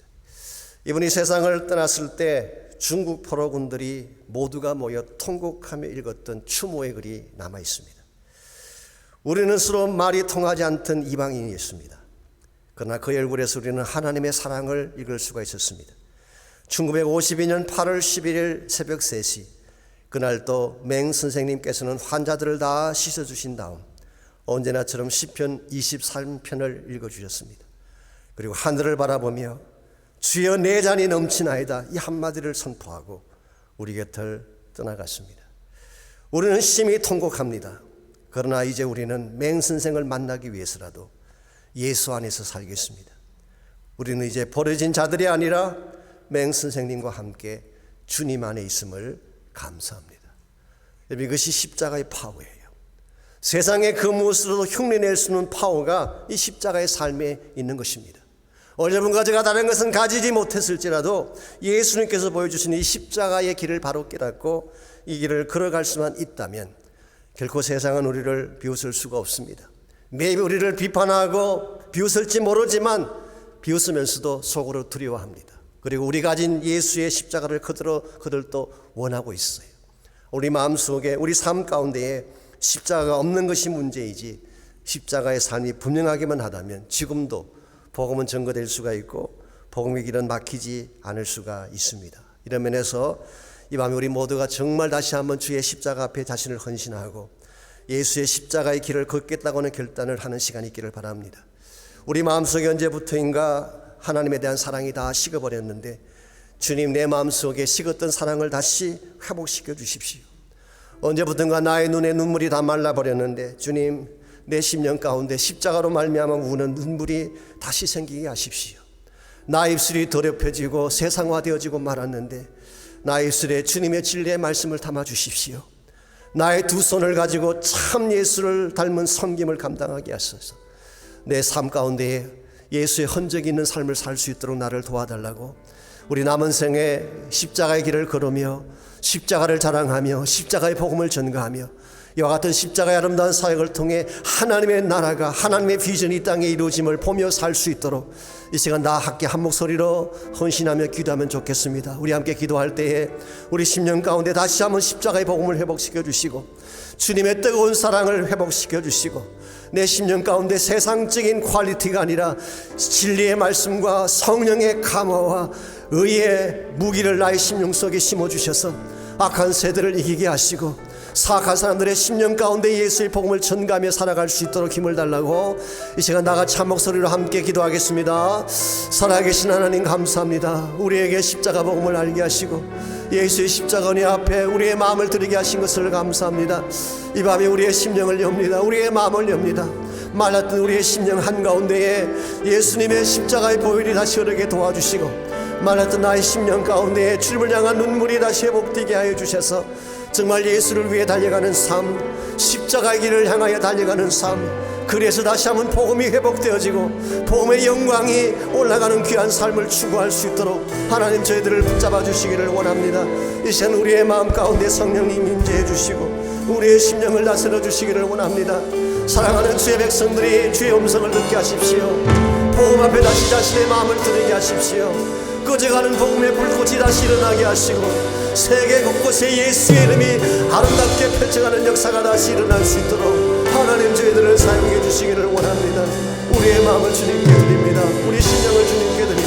이분이 세상을 떠났을 때 중국 포로군들이 모두가 모여 통곡하며 읽었던 추모의 글이 남아 있습니다. 우리는 서로 말이 통하지 않던 이방인이었습니다. 그러나 그의 얼굴에서 우리는 하나님의 사랑을 읽을 수가 있었습니다. 1952년 8월 11일 새벽 3시 그날 또 맹 선생님께서는 환자들을 다 씻어주신 다음 언제나처럼 시편 23편을 읽어주셨습니다. 그리고 하늘을 바라보며 주여 내 잔이 넘치나이다 이 한마디를 선포하고 우리 곁을 떠나갔습니다. 우리는 심히 통곡합니다. 그러나 이제 우리는 맹 선생을 만나기 위해서라도 예수 안에서 살겠습니다. 우리는 이제 버려진 자들이 아니라 맹 선생님과 함께 주님 안에 있음을 감사합니다. 이것이 십자가의 파워예요. 세상의 그 무엇으로도 흉내낼 수 없는 파워가 이 십자가의 삶에 있는 것입니다. 어려운 가져가 다른 것은 가지지 못했을지라도 예수님께서 보여주신 이 십자가의 길을 바로 깨닫고 이 길을 걸어갈 수만 있다면 결코 세상은 우리를 비웃을 수가 없습니다. 매일 우리를 비판하고 비웃을지 모르지만 비웃으면서도 속으로 두려워합니다. 그리고 우리 가진 예수의 십자가를 그들도 원하고 있어요. 우리 마음속에 우리 삶 가운데에 십자가가 없는 것이 문제이지 십자가의 삶이 분명하기만 하다면 지금도 복음은 증거될 수가 있고 복음의 길은 막히지 않을 수가 있습니다. 이런 면에서 이 밤에 우리 모두가 정말 다시 한번 주의 십자가 앞에 자신을 헌신하고 예수의 십자가의 길을 걷겠다고 하는 결단을 하는 시간이 있기를 바랍니다. 우리 마음속에 언제부터인가 하나님에 대한 사랑이 다 식어버렸는데 주님 내 마음속에 식었던 사랑을 다시 회복시켜 주십시오. 언제부턴가 나의 눈에 눈물이 다 말라버렸는데 주님 내 심령 가운데 십자가로 말미암아 우는 눈물이 다시 생기게 하십시오. 나의 입술이 더럽혀지고 세상화되어지고 말았는데 나의 입술에 주님의 진리의 말씀을 담아 주십시오. 나의 두 손을 가지고 참 예수를 닮은 섬김을 감당하게 하소서. 내 삶 가운데에 예수의 흔적이 있는 삶을 살 수 있도록 나를 도와달라고 우리 남은 생에 십자가의 길을 걸으며 십자가를 자랑하며 십자가의 복음을 전가하며 이와 같은 십자가의 아름다운 사역을 통해 하나님의 나라가, 하나님의 비전이 이 땅에 이루어짐을 보며 살 수 있도록 이 시간 다 함께 한 목소리로 헌신하며 기도하면 좋겠습니다. 우리 함께 기도할 때에 우리 심령 가운데 다시 한번 십자가의 복음을 회복시켜 주시고 주님의 뜨거운 사랑을 회복시켜 주시고 내 심령 가운데 세상적인 퀄리티가 아니라 진리의 말씀과 성령의 감화와 의의 무기를 나의 심령 속에 심어주셔서 악한 세대를 이기게 하시고 사악한 사람들의 심령 가운데 예수의 복음을 전가하며 살아갈 수 있도록 힘을 달라고 이 시간 나같이 한 목소리로 함께 기도하겠습니다. 살아계신 하나님 감사합니다. 우리에게 십자가 복음을 알게 하시고 예수의 십자가 은혜 앞에 우리의 마음을 드리게 하신 것을 감사합니다. 이 밤에 우리의 심령을 엽니다. 우리의 마음을 엽니다. 말랐던 우리의 심령 한가운데에 예수님의 십자가의 보혈이 다시 흐르게 도와주시고 말랐던 나의 심령 가운데에 주님을 향한 눈물이 다시 회복되게 하여 주셔서 정말 예수를 위해 달려가는 삶, 십자가의 길을 향하여 달려가는 삶, 그래서 다시 한번 복음이 회복되어지고 복음의 영광이 올라가는 귀한 삶을 추구할 수 있도록 하나님 저희들을 붙잡아 주시기를 원합니다. 이 시간 우리의 마음 가운데 성령님 임재해 주시고 우리의 심령을 다스려 주시기를 원합니다. 사랑하는 주의 백성들이 주의 음성을 듣게 하십시오. 복음 앞에 다시 자신의 마음을 드리게 하십시오. 꺼져가는 복음의 불꽃이 다시 일어나게 하시고 세계 곳곳에 예수의 이름이 아름답게 펼쳐가는 역사가 다시 일어날 수 있도록 하나님 저희들을 사용해 주시기를 원합니다. 우리의 마음을 주님께 드립니다. 우리 심령을 주님께 드립니다.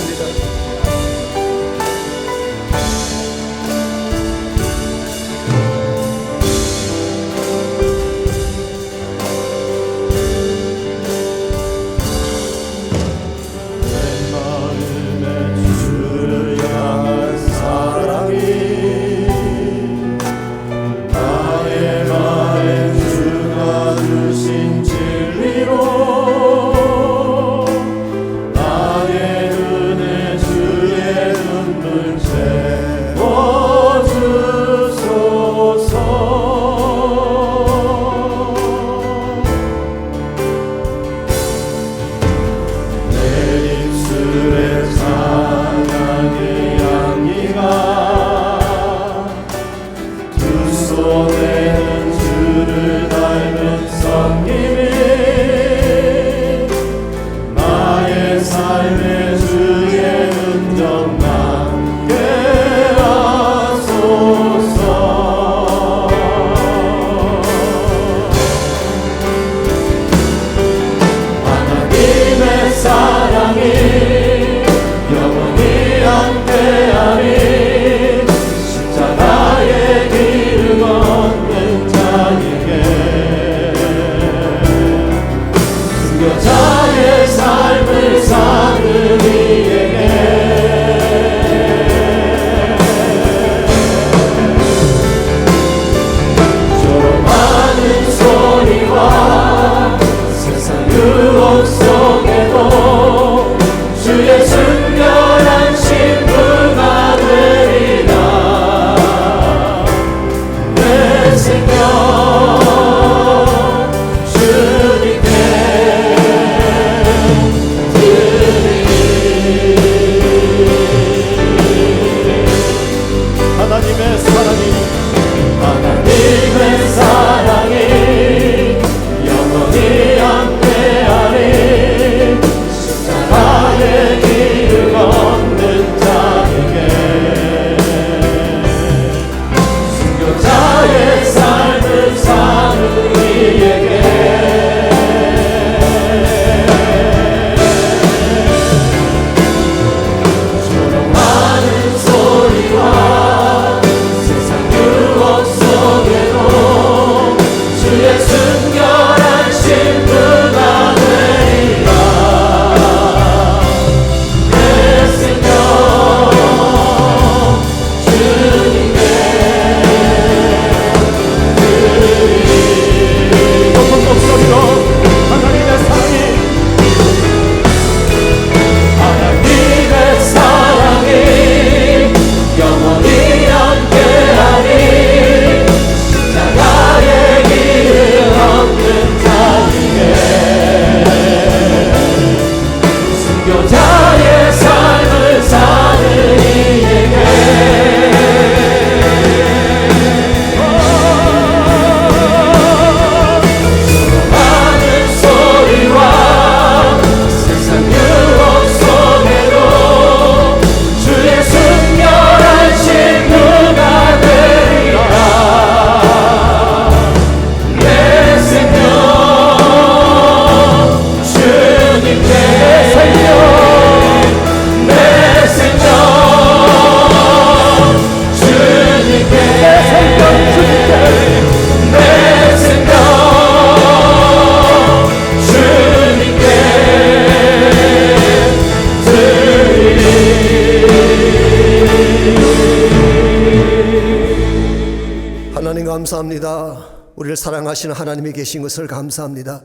감사합니다. 우리를 사랑하시는 하나님이 계신 것을 감사합니다.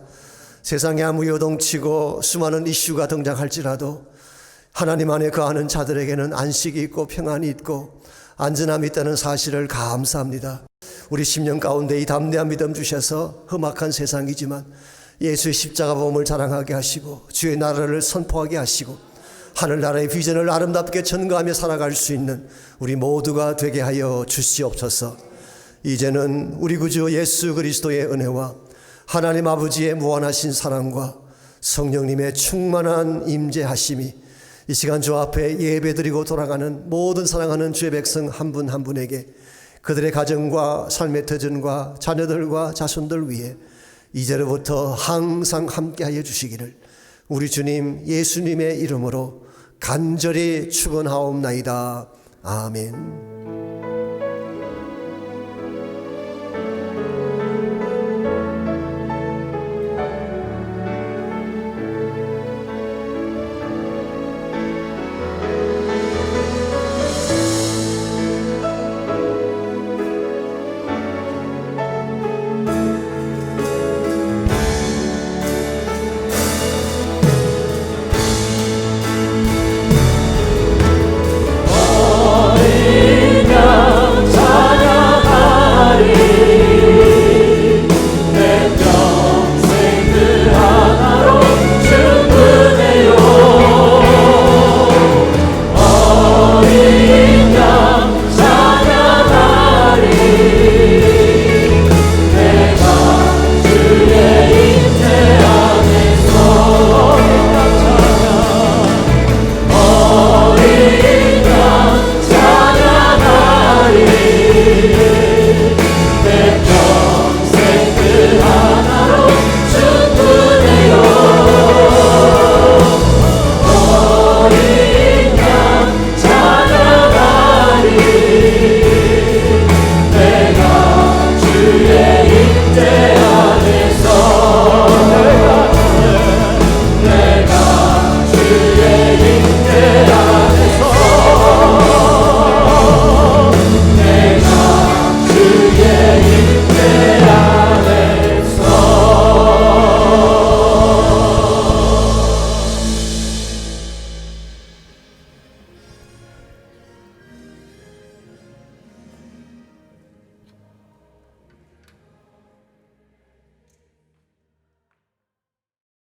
세상에 아무 요동치고 수많은 이슈가 등장할지라도 하나님 안에 거하는 자들에게는 안식이 있고 평안이 있고 안전함이 있다는 사실을 감사합니다. 우리 심령 가운데 이 담대한 믿음 주셔서 험악한 세상이지만 예수의 십자가 보험을 자랑하게 하시고 주의 나라를 선포하게 하시고 하늘나라의 비전을 아름답게 전가하며 살아갈 수 있는 우리 모두가 되게 하여 주시옵소서. 이제는 우리 구주 예수 그리스도의 은혜와 하나님 아버지의 무한하신 사랑과 성령님의 충만한 임재하심이 이 시간 주 앞에 예배드리고 돌아가는 모든 사랑하는 주의 백성 한 분 한 분에게 그들의 가정과 삶의 터전과 자녀들과 자손들 위해 이제로부터 항상 함께하여 주시기를 우리 주님 예수님의 이름으로 간절히 축원하옵나이다. 아멘.